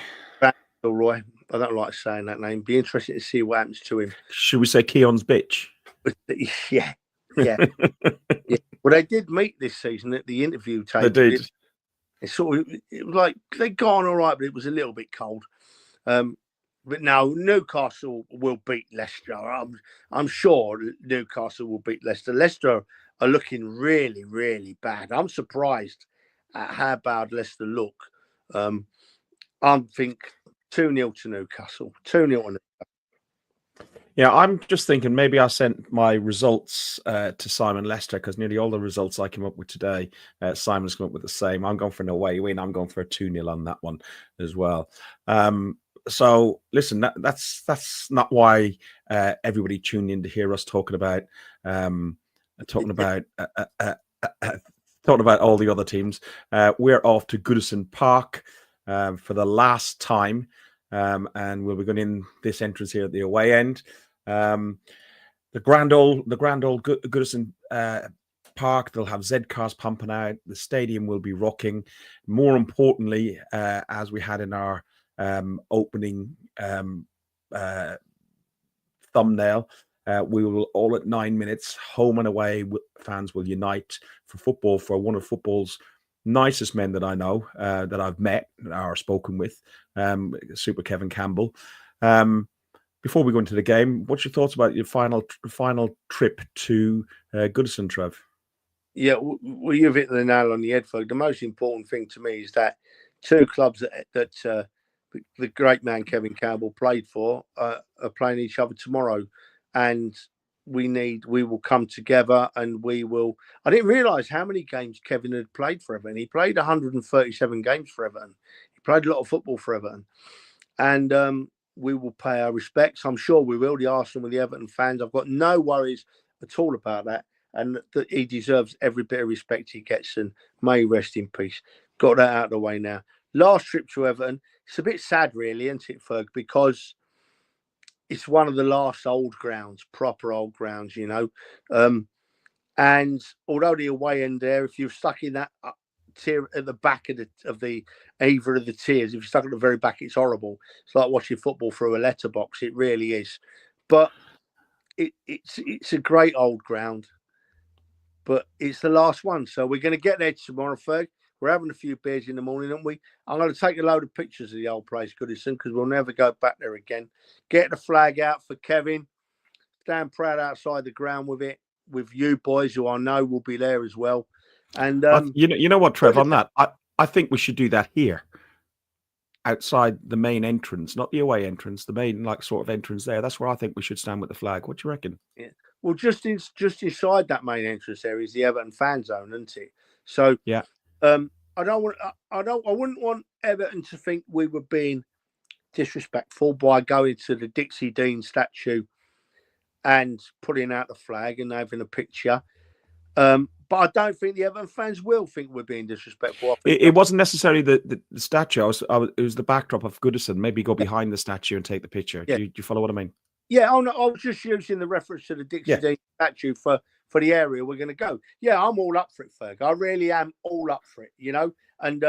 Roy. I don't like saying that name. Be interesting to see what happens to him. Should we say Keon's bitch? Yeah. Yeah. Well, they did meet this season at the interview table. They did. It was like they'd gone all right, but it was a little bit cold. But now Newcastle will beat Leicester. I'm sure Newcastle will beat Leicester. Leicester are looking really, really bad. I'm surprised at how bad Leicester look. I think 2-0 to Newcastle. 2-0 to Newcastle. Yeah, I'm just thinking maybe I sent my results to Simon Leicester because nearly all the results I came up with today, Simon's come up with the same. I'm going for an away win. I'm going for a 2-0 on that one as well. So listen, that's not why everybody tuned in to hear us talking about talking about all the other teams. We're off to Goodison Park for the last time. And we'll be going in this entrance here at the away end. The grand old Goodison Park, they'll have Z cars pumping out. The stadium will be rocking. More importantly, as we had in our opening thumbnail, we will all at 9 minutes, home and away, fans will unite for football, for one of football's nicest men that I know, that I've met or spoken with, Super Kevin Campbell. Before we go into the game, what's your thoughts about your final trip to Goodison, Trev? Yeah, well, you've hit the nail on the head, folks. The most important thing to me is that 2 clubs that the great man Kevin Campbell played for are playing each other tomorrow, and we will come together and we will. I didn't realise how many games Kevin had played for Everton. He played 137 games for Everton. He played a lot of football for Everton, and we will pay our respects. I'm sure we will. The Arsenal and the Everton fans. I've got no worries at all about that, and that he deserves every bit of respect he gets. And may he rest in peace. Got that out of the way now. Last trip to Everton. It's a bit sad, really, isn't it, Ferg? Because it's one of the last old grounds, proper old grounds, you know. And although the away end there, if you're stuck in that tier at the back of the either of the tiers, if you're stuck at the very back, it's horrible. It's like watching football through a letterbox. It really is. But it's a great old ground. But it's the last one. So we're going to get there tomorrow, Ferg. We're having a few beers in the morning, aren't we? I'm going to take a load of pictures of the old place, Goodison, because we'll never go back there again. Get the flag out for Kevin. Stand proud outside the ground with it, with you boys, who I know will be there as well. And you know what, Trev, on that, I think we should do that here, outside the main entrance, not the away entrance, the main sort of entrance there. That's where I think we should stand with the flag. What do you reckon? Yeah. Well, just inside that main entrance there is the Everton fan zone, isn't it? So yeah, I wouldn't want Everton to think we were being disrespectful by going to the Dixie Dean statue and putting out the flag and having a picture. But I don't think the Everton fans will think we're being disrespectful. It wasn't necessarily the statue. It was the backdrop of Goodison. Maybe go behind the statue and take the picture. Yeah. Do you follow what I mean? Yeah, I was just using the reference to the Dixie Dean statue for the area we're going to go. Yeah, I'm all up for it, Ferg. I really am all up for it, you know. And,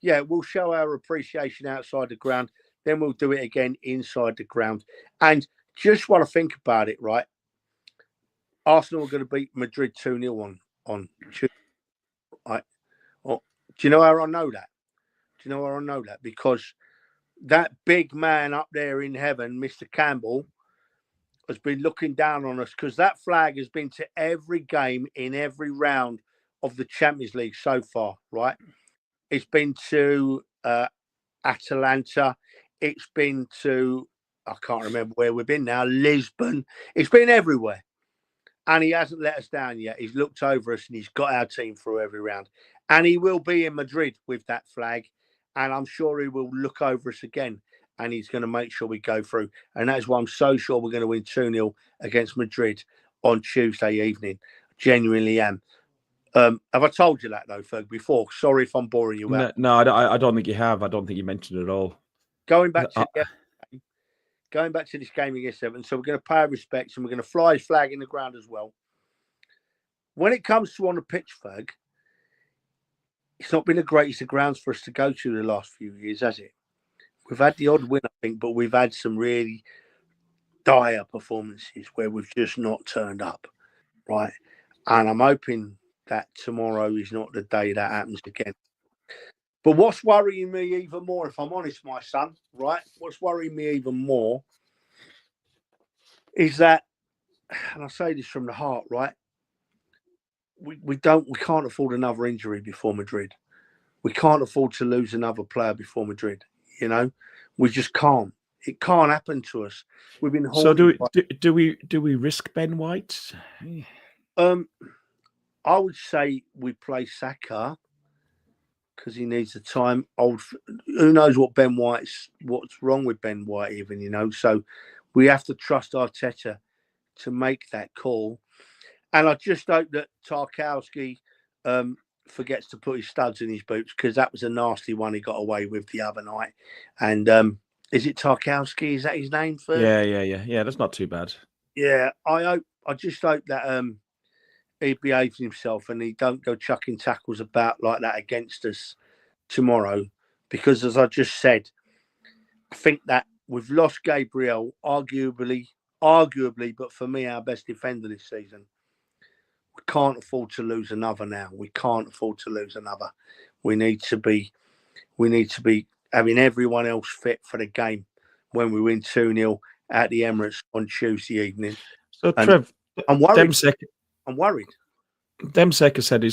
we'll show our appreciation outside the ground. Then we'll do it again inside the ground. And just want to think about it, right? Arsenal are going to beat Madrid 2-0 on Tuesday. Right? Do you know how I know that? Because that big man up there in heaven, Mr. Campbell, has been looking down on us, because that flag has been to every game in every round of the Champions League so far, right? It's been to Atalanta. It's been to, I can't remember where we've been now, Lisbon. It's been everywhere. And he hasn't let us down yet. He's looked over us and he's got our team through every round. And he will be in Madrid with that flag. And I'm sure he will look over us again. And he's going to make sure we go through. And that's why I'm so sure we're going to win 2-0 against Madrid on Tuesday evening. Genuinely am. Have I told you that, though, Ferg, before? Sorry if I'm boring you out. No, I don't think you have. I don't think you mentioned it at all. Going back to this game against Everton, so we're going to pay our respects and we're going to fly his flag in the ground as well. When it comes to on the pitch, Ferg, it's not been the greatest of grounds for us to go to the last few years, has it? We've had the odd win, I think, but we've had some really dire performances where we've just not turned up, right? And I'm hoping that tomorrow is not the day that happens again. But what's worrying me even more, if I'm honest, my son, right? What's worrying me even more is that, and I say this from the heart, right? We can't afford another injury before Madrid. We can't afford to lose another player before Madrid. You know, we just can't. It can't happen to us. We've been. So do we risk Ben White? I would say we play Saka because he needs the time. Who knows what's wrong with Ben White even, you know? So we have to trust Arteta to make that call. And I just hope that Tarkowski forgets to put his studs in his boots, because that was a nasty one he got away with the other night. And is it Tarkowski? Is that his name? Yeah. That's not too bad. Yeah, I just hope that he behaves himself and he don't go chucking tackles about like that against us tomorrow. Because as I just said, I think that we've lost Gabriel, arguably, but for me, our best defender this season. We can't afford to lose another now. We can't afford to lose another. We need to be having everyone else fit for the game when we win 2-0 at the Emirates on Tuesday evening. So, Trev, I'm worried. I'm worried. Demseka said he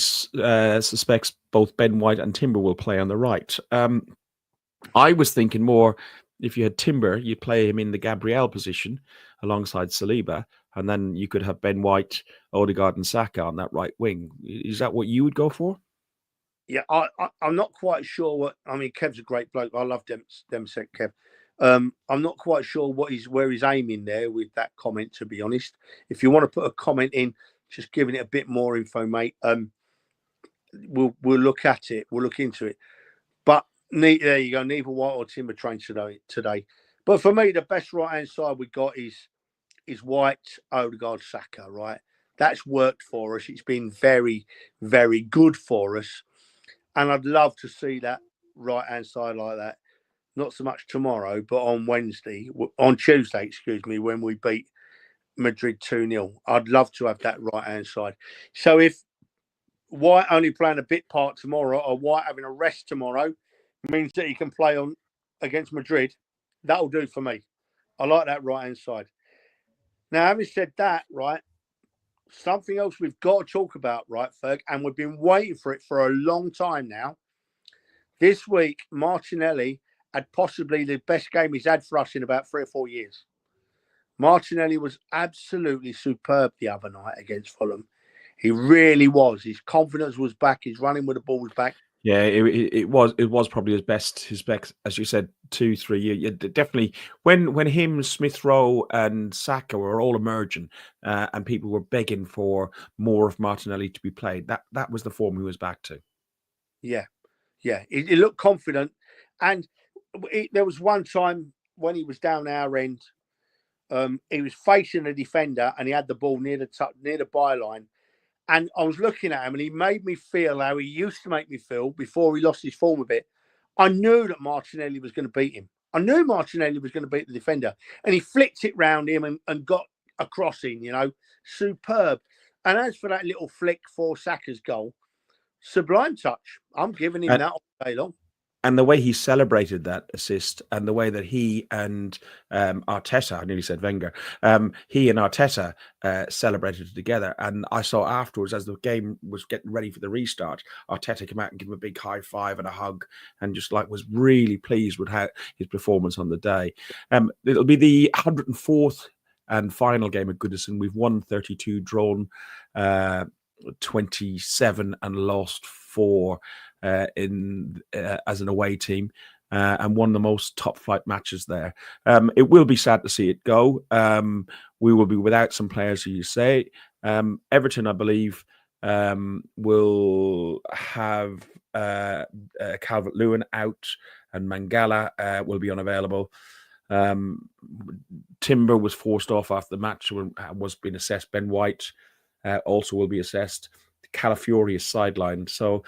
suspects both Ben White and Timber will play on the right. I was thinking more, if you had Timber, you play him in the Gabriel position alongside Saliba, and then you could have Ben White, Odegaard and Saka on that right wing. Is that what you would go for? Yeah, I'm not quite sure Kev's a great bloke. I love Demsek, Kev. I'm not quite sure where he's aiming there with that comment, to be honest. If you want to put a comment in, just giving it a bit more info, mate, we'll look at it. We'll look into it. But there you go. Neither White or Timber trained today. But for me, the best right-hand side we got is White, Odegaard, Saka, right? That's worked for us. It's been very, very good for us. And I'd love to see that right-hand side like that. Not so much tomorrow, but on Tuesday, excuse me, when we beat Madrid 2-0. I'd love to have that right-hand side. So if White only playing a bit part tomorrow, or White having a rest tomorrow, means that he can play on against Madrid, that'll do for me. I like that right-hand side. Now, having said that, right, something else we've got to talk about, right, Ferg, and we've been waiting for it for a long time now. This week, Martinelli had possibly the best game he's had for us in about 3 or 4 years. Martinelli was absolutely superb the other night against Fulham. He really was. His confidence was back. His running with the ball was back. Yeah, it was probably his best, as you said, 2-3 years. Yeah, definitely when him, Smith Rowe, and Saka were all emerging, and people were begging for more of Martinelli to be played. That was the form he was back to. Yeah. He looked confident, and there was one time when he was down our end. He was facing a defender, and he had the ball near the byline. And I was looking at him, and he made me feel how he used to make me feel before he lost his form a bit. I knew that Martinelli was going to beat him. I knew Martinelli was going to beat the defender. And he flicked it round him and got a crossing, superb. And as for that little flick for Saka's goal, sublime touch. I'm giving him that all day long. And the way he celebrated that assist, and the way that he and Arteta, I nearly said Wenger, he and Arteta celebrated together. And I saw afterwards, as the game was getting ready for the restart, Arteta came out and gave him a big high five and a hug, and just was really pleased with how his performance on the day. It'll be the 104th and final game at Goodison. We've won 32, drawn 27, and lost 4. As an away team, and one of the most top flight matches there. It will be sad to see it go. We will be without some players, as you say. Everton, I believe, will have Calvert-Lewin out, and Mangala will be unavailable. Timber was forced off after the match and was being assessed. Ben White also will be assessed. Calafiori is sidelined. So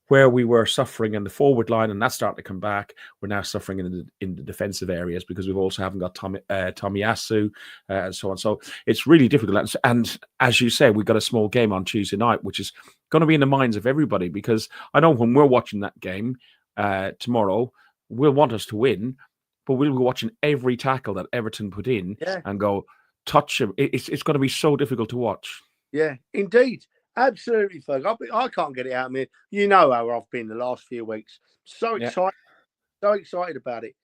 where we were suffering in the forward line, and that's starting to come back, we're now suffering in the defensive areas, because we've also haven't got Tomiyasu and so on. So it's really difficult. And as you say, we've got a small game on Tuesday night, which is going to be in the minds of everybody, because I know when we're watching that game tomorrow, we'll want us to win, but we'll be watching every tackle that Everton put in and go, touch him. It's going to be so difficult to watch. Yeah, indeed. Absolutely, Ferg. I can't get it out of me. You know how I've been the last few weeks. So excited about it.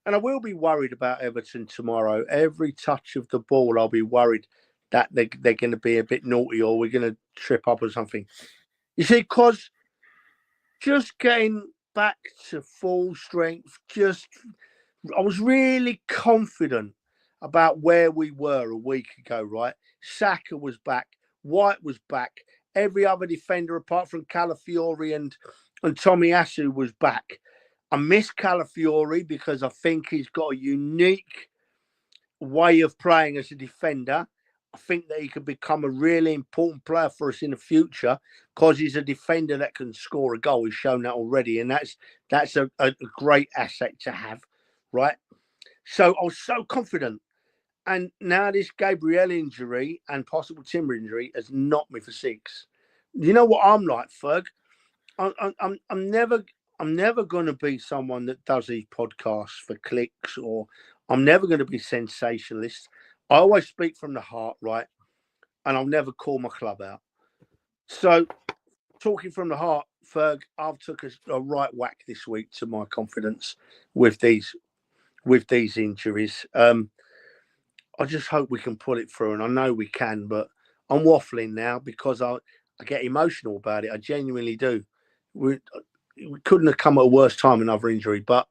And I will be worried about Everton tomorrow. Every touch of the ball, I'll be worried that they're going to be a bit naughty, or we're going to trip up or something. You see, because just getting back to full strength, I was really confident about where we were a week ago, right? Saka was back. White was back. Every other defender apart from Calafiori and Tomiyasu was back. I miss Calafiori because I think he's got a unique way of playing as a defender. I think that he could become a really important player for us in the future, because he's a defender that can score a goal. He's shown that already, and that's a great asset to have, right? So I was so confident. And now this Gabriel injury and possible Timber injury has knocked me for 6. You know what I'm like, Ferg? I'm never going to be someone that does these podcasts for clicks, or I'm never going to be sensationalist. I always speak from the heart, right? And I'll never call my club out. So, talking from the heart, Ferg, I've took a right whack this week to my confidence with these injuries. I just hope we can pull it through, and I know we can, but I'm waffling now because I get emotional about it. I genuinely do. We couldn't have come at a worse time, another injury, but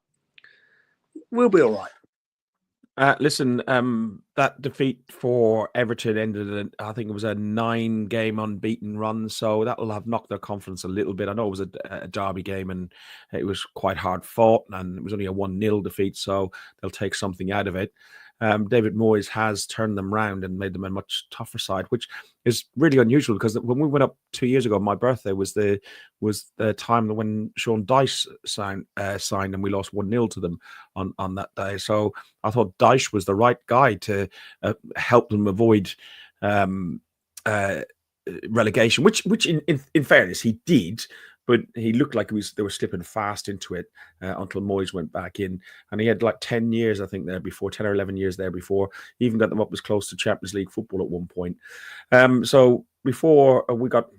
we'll be all right. Listen, that defeat for Everton ended, I think it was a 9-game unbeaten run, so that will have knocked their confidence a little bit. I know it was a derby game, and it was quite hard fought, and it was only a 1-0 defeat, so they'll take something out of it. David Moyes has turned them round and made them a much tougher side, which is really unusual because when we went up 2 years ago, my birthday was the time when Sean Dyche signed and we lost 1-0 to them on that day. So I thought Dyche was the right guy to help them avoid relegation, which in fairness he did, but he looked like they were slipping fast into it until Moyes went back in, and he had like 10 years, I think, 10 or 11 years there before. He even got them up as close to Champions League football at one point. So before we got,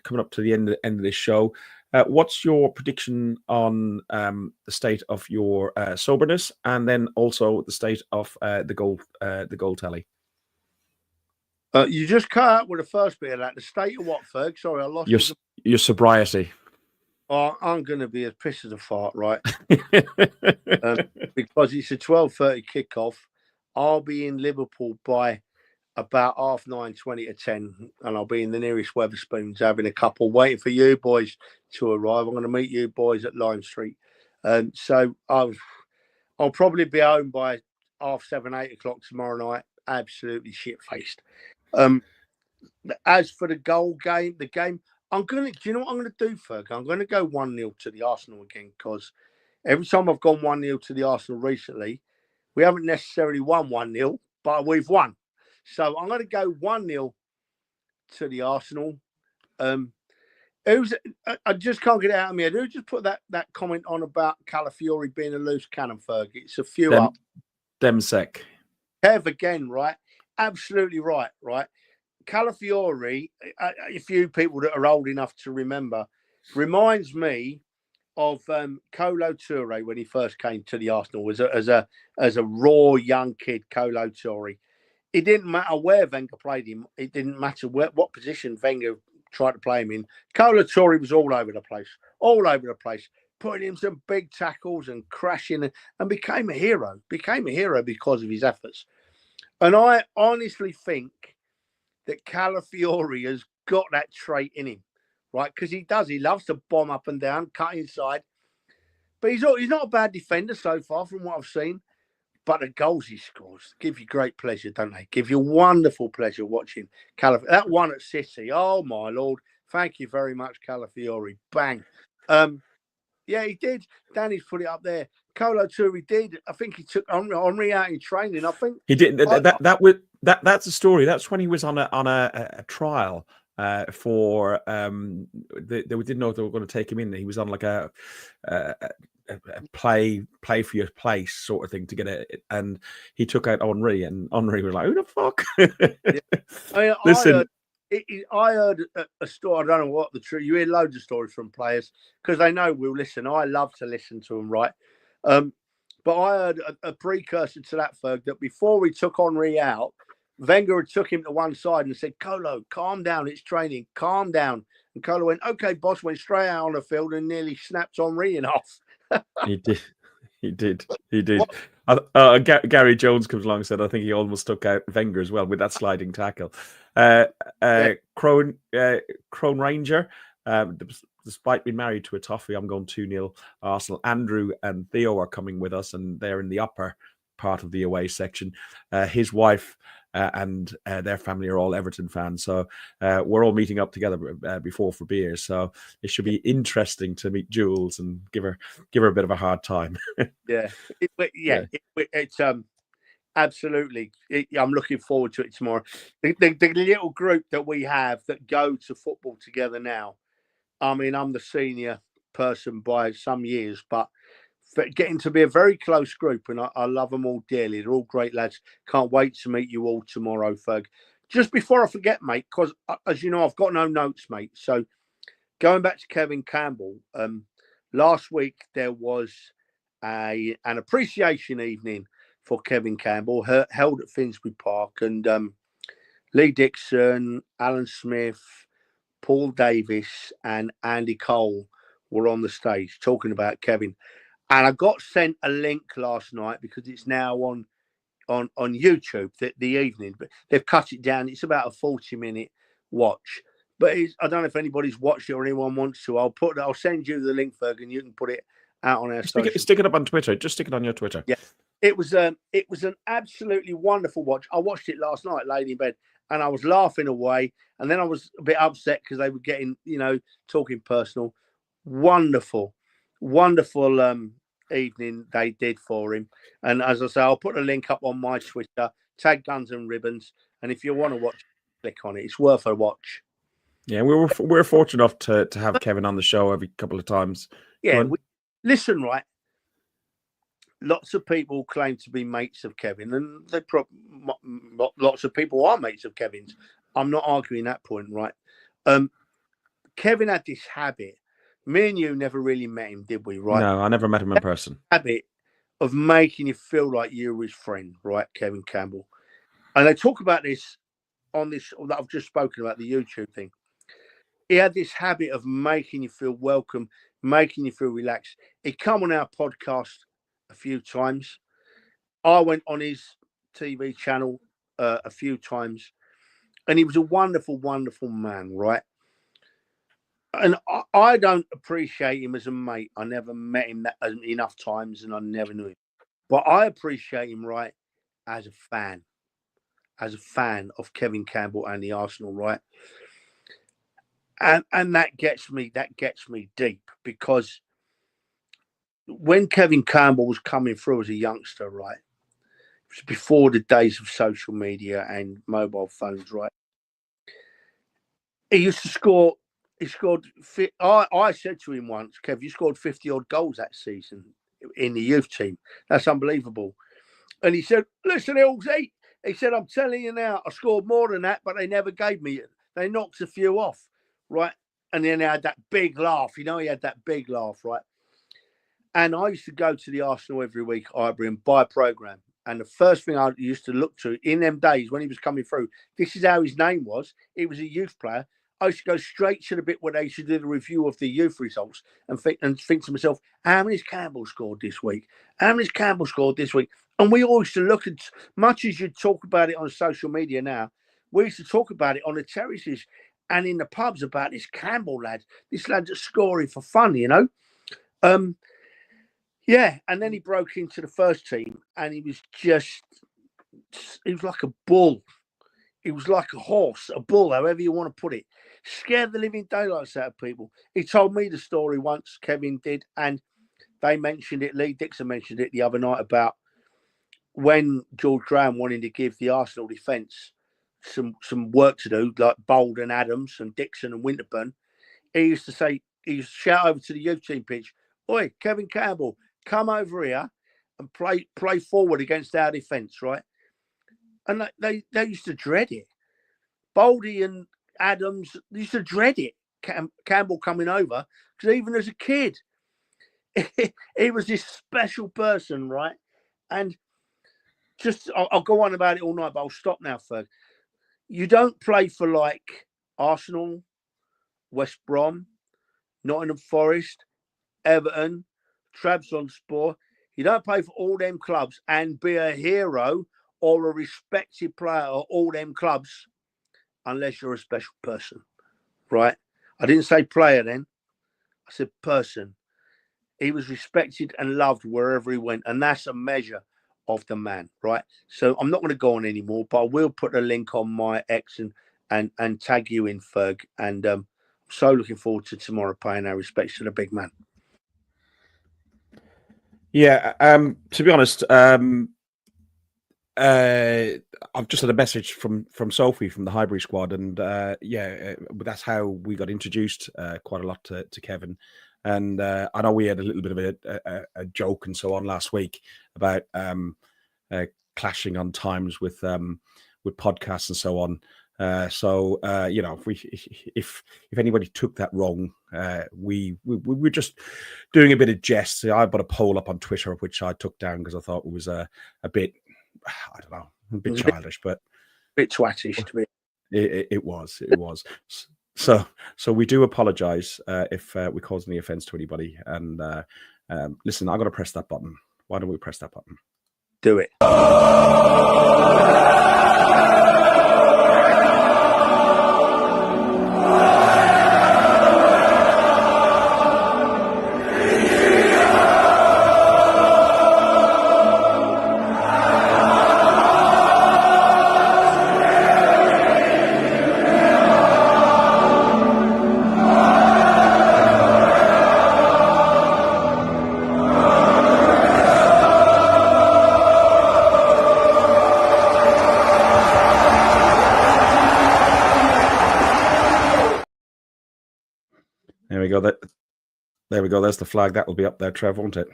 coming up to the end of this show, what's your prediction on the state of your soberness, and then also the state of the goal tally? You just cut out with the first bit of that. The state of what, Ferg? Sorry, I lost your sobriety. Oh, I'm going to be as pissed as a fart, right? Because it's a 12:30 kickoff. I'll be in Liverpool by about 9:30, 20 to 10, and I'll be in the nearest Wetherspoons having a couple, waiting for you boys to arrive. I'm going to meet you boys at Lime Street. So I'll probably be home by 7:30, 8 o'clock tomorrow night, absolutely shit-faced. As for the game, I'm going to, do you know what I'm going to do, Ferg? I'm going to go 1-0 to the Arsenal again, because every time I've gone 1-0 to the Arsenal recently, we haven't necessarily won 1-0, but we've won. So I'm going to go 1-0 to the Arsenal. I just can't get it out of me. Who just put that comment on about Calafiori being a loose cannon, Ferg? It's a few up. Demsek. Trev again, right? Absolutely right. Calafiori, a few people that are old enough to remember, reminds me of Kolo Touré when he first came to the Arsenal as a raw young kid. Kolo Touré. It didn't matter where Wenger played him. It didn't matter what position Wenger tried to play him in. Kolo Touré was all over the place, putting in some big tackles and crashing, and became a hero. Because of his efforts. And I honestly think that Calafiori has got that trait in him, right? Because he does. He loves to bomb up and down, cut inside. But he's not a bad defender so far from what I've seen. But the goals he scores give you great pleasure, don't they? Give you wonderful pleasure watching Calafiori. That one at City, oh my Lord. Thank you very much, Calafiori. Bang. Yeah, he did. Danny's put it up there. Kolo Touré did. I think he took Henry out in training. I think he did. That's a story. That's when he was on a trial for. They didn't know if they were going to take him in. He was on like a play for your place sort of thing to get it, and he took out Henry, and Henry was like, "Who the fuck?" Yeah. Listen. I heard a story. I don't know what the truth. You hear loads of stories from players because they know we'll listen. I love to listen to them, right? But I heard a precursor to that, Ferg, that before we took Henry out, Wenger had took him to one side and said, "Kolo, calm down. It's training. Calm down." And Kolo went, "Okay, boss." Went straight out on the field and nearly snapped Henry in half. He did. Gary Jones comes along and said, I think he almost took out Wenger as well with that sliding tackle. Crone Ranger, despite being married to a Toffee, I'm going 2-0 Arsenal. Andrew and Theo are coming with us, and they're in the upper part of the away section. His wife and their family are all Everton fans, so we're all meeting up together before for beers. So it should be interesting to meet Jules and give her a bit of a hard time. It's absolutely. I'm looking forward to it tomorrow. The little group that we have that go to football together now. I mean, I'm the senior person by some years, but getting to be a very close group, and I love them all dearly. They're all great lads. Can't wait to meet you all tomorrow, Ferg. Just before I forget, mate, because as you know, I've got no notes, mate. So going back to Kevin Campbell, last week there was an appreciation evening for Kevin Campbell held at Finsbury Park, and Lee Dixon, Alan Smith, Paul Davis, and Andy Cole were on the stage talking about Kevin. And I got sent a link last night because it's now on YouTube, the evening. But they've cut it down. It's about a 40-minute watch. But I don't know if anybody's watched it or anyone wants to. I'll send you the link, Ferg, and you can put it out on our social. Stick it up on Twitter. Just stick it on your Twitter. Yeah. It was an absolutely wonderful watch. I watched it last night, laid in bed, and I was laughing away. And then I was a bit upset because they were getting, talking personal. Wonderful, wonderful evening they did for him. And as I say, I'll put a link up on my Twitter. Tag Guns and Ribbons, and if you want to watch, click on it. It's worth a watch. Yeah, we're fortunate enough to have Kevin on the show every couple of times. Yeah, listen, right. Lots of people claim to be mates of Kevin, and lots of people are mates of Kevin's. I'm not arguing that point, right? Kevin had this habit. Me and you never really met him, did we? Right? No, I never met him in person. Habit of making you feel like you were his friend, right, Kevin Campbell? And they talk about this on this that I've just spoken about, the YouTube thing. He had this habit of making you feel welcome, making you feel relaxed. He come on our podcast a few times. I went on his TV channel a few times, and he was a wonderful, wonderful man, right? And I don't appreciate him as a mate. I never met him enough times, and I never knew him. But I appreciate him, right, as a fan of Kevin Campbell and the Arsenal, right? And that gets me deep, because when Kevin Campbell was coming through as a youngster, right, it was before the days of social media and mobile phones, right? He used to score. He scored. I said to him once, Kev, you scored 50 odd goals that season in the youth team. That's unbelievable. And he said, listen, Hillsy, he said, I'm telling you now, I scored more than that, but they never gave me it. They knocked a few off, right? And then they had that big laugh. He had that big laugh, right? And I used to go to the Arsenal every week, Ivory, and buy a programme. And the first thing I used to look to in them days when he was coming through, this is how his name was. He was a youth player. I used to go straight to the bit where they used to do the review of the youth results and think to myself, how many's Campbell scored this week? How many's Campbell scored this week? And we always used to look at, much as you talk about it on social media now, we used to talk about it on the terraces and in the pubs about this Campbell lad, this lad that's scoring for fun, Yeah, and then he broke into the first team, and he was like a bull. He was like a horse, a bull, however you want to put it. Scared the living daylights out of people. He told me the story once, Kevin did, and they mentioned it. Lee Dixon mentioned it the other night about when George Graham wanted to give the Arsenal defence some work to do, like Bold and Adams and Dixon and Winterburn. He used to shout over to the youth team pitch, "Oi, Kevin Campbell, come over here and play forward against our defence," right? And they used to dread it. Baldy and Adams used to dread it. Campbell coming over, because even as a kid, he was this special person, right? And just I'll go on about it all night, but I'll stop now, Ferg. You don't play for like Arsenal, West Brom, Nottingham Forest, Everton, Trabzonspor. You don't play for all them clubs and be a hero or a respected player at all them clubs unless you're a special person, right? I didn't say player then. I said person. He was respected and loved wherever he went, and that's a measure of the man, right? So I'm not going to go on anymore, but I will put a link on my X and tag you in, Ferg. And I'm so looking forward to tomorrow paying our respects to the big man. Yeah, to be honest, I've just had a message from Sophie from the Highbury squad, and that's how we got introduced quite a lot to Kevin. And I know we had a little bit of a joke and so on last week about clashing on times with podcasts and so on. If anybody took that wrong, we're just doing a bit of jest. I put a poll up on Twitter, which I took down because I thought it was a bit, I don't know, a bit childish, but a bit twattish to me. It was. So we do apologise if we caused any offence to anybody. And listen, I'm going to press that button. Why don't we press that button? Do it. There we go. There's the flag. That will be up there, Trev, won't it?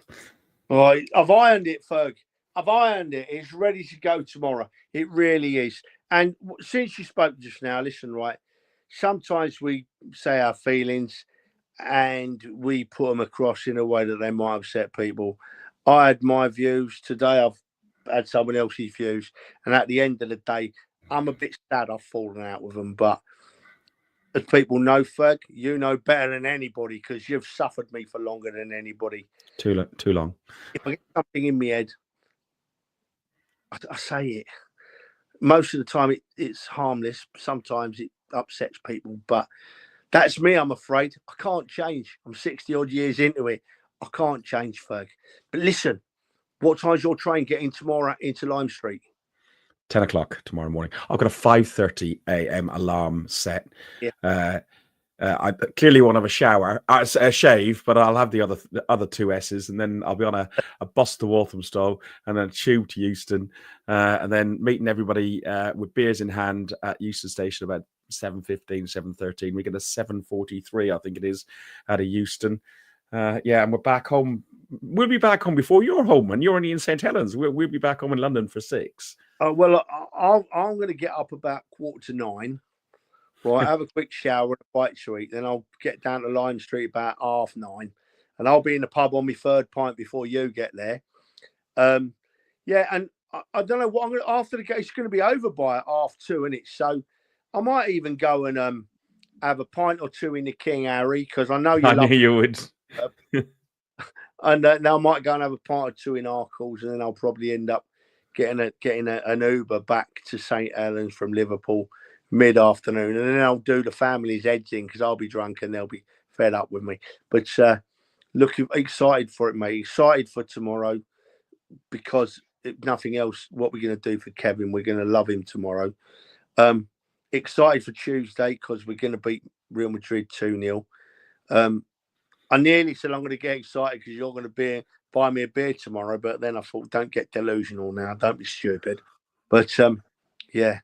Right, I've ironed it, Ferg. I've ironed it. It's ready to go tomorrow. It really is. And since you spoke just now, listen, right, sometimes we say our feelings and we put them across in a way that they might upset people. I had my views. Today I've had someone else's views. And at the end of the day, I'm a bit sad I've fallen out with them. But as people know, Ferg, you know better than anybody because you've suffered me for longer than anybody. Too long. If I get something in my head, I say it. Most of the time, it's harmless. Sometimes it upsets people, but that's me, I'm afraid. I can't change. I'm 60-odd years into it. I can't change, Ferg. But listen, what time's your train getting tomorrow into Lime Street? 10 o'clock tomorrow morning. I've got a 5:30 a.m. alarm set. Yeah. I clearly won't have a shower, a shave, but I'll have the other two S's, and then I'll be on a bus to Walthamstow, and then a tube to Euston, and then meeting everybody with beers in hand at Euston Station about 7:15, 7:13. We get a 7:43, I think it is, out of Euston. And we're back home. We'll be back home before you're home, and you're only in St Helens. We'll be back home in London for 6. Well, I'm going to get up about 8:45. Right, have a quick shower and a bite to eat. Then I'll get down to Lime Street about 9:30, and I'll be in the pub on my 3rd pint before you get there. And I don't know what I'm going to, after the game. It's going to be over by 2:30, isn't it? So I might even go and have a pint or two in the King, Harry, because I know you. I knew you would. And now I might go and have a pint or two in Arcles, and then I'll probably end up getting an Uber back to St Helens from Liverpool mid-afternoon, and then I'll do the family's heads in because I'll be drunk and they'll be fed up with me. But looking excited for it, mate. Excited for tomorrow because if nothing else, what we're going to do for Kevin, we're going to love him tomorrow. Excited for Tuesday because we're going to beat Real Madrid 2-0. I nearly said I'm going to get excited because you're going to buy me a beer tomorrow, but then I thought, don't get delusional now. Don't be stupid. But Ferg, yeah.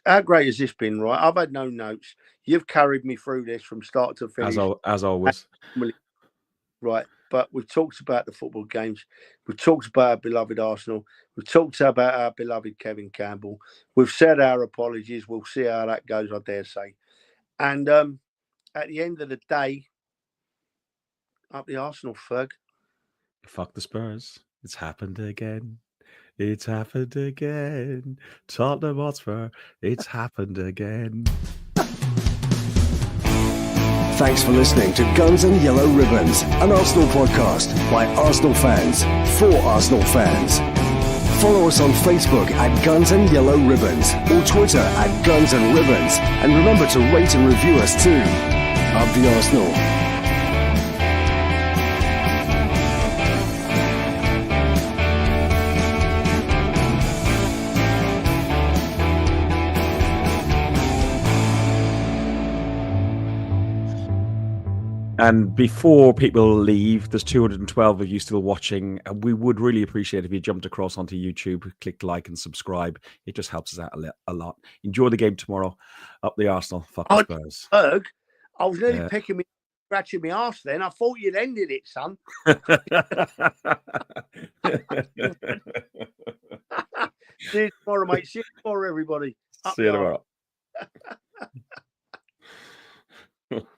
How great has this been, right? I've had no notes. You've carried me through this from start to finish. As always. Right. But we've talked about the football games. We've talked about our beloved Arsenal. We've talked about our beloved Kevin Campbell. We've said our apologies. We'll see how that goes, I dare say. And at the end of the day, up the Arsenal, Ferg. Fuck the Spurs. It's happened again. It's happened again. Tottenham Hotspur. It's happened again. Thanks for listening to Guns and Yellow Ribbons, an Arsenal podcast by Arsenal fans for Arsenal fans. Follow us on Facebook at Guns and Yellow Ribbons or Twitter at Guns and Ribbons. And remember to rate and review us too. Up the Arsenal. And before people leave, there's 212 of you still watching. And we would really appreciate if you jumped across onto YouTube, click like and subscribe. It just helps us out a lot. Enjoy the game tomorrow. Up the Arsenal. Fuck the Spurs. Ferg, I was nearly scratching my arse then. I thought you'd ended it, son. See you tomorrow, mate. See you tomorrow, everybody. See you tomorrow.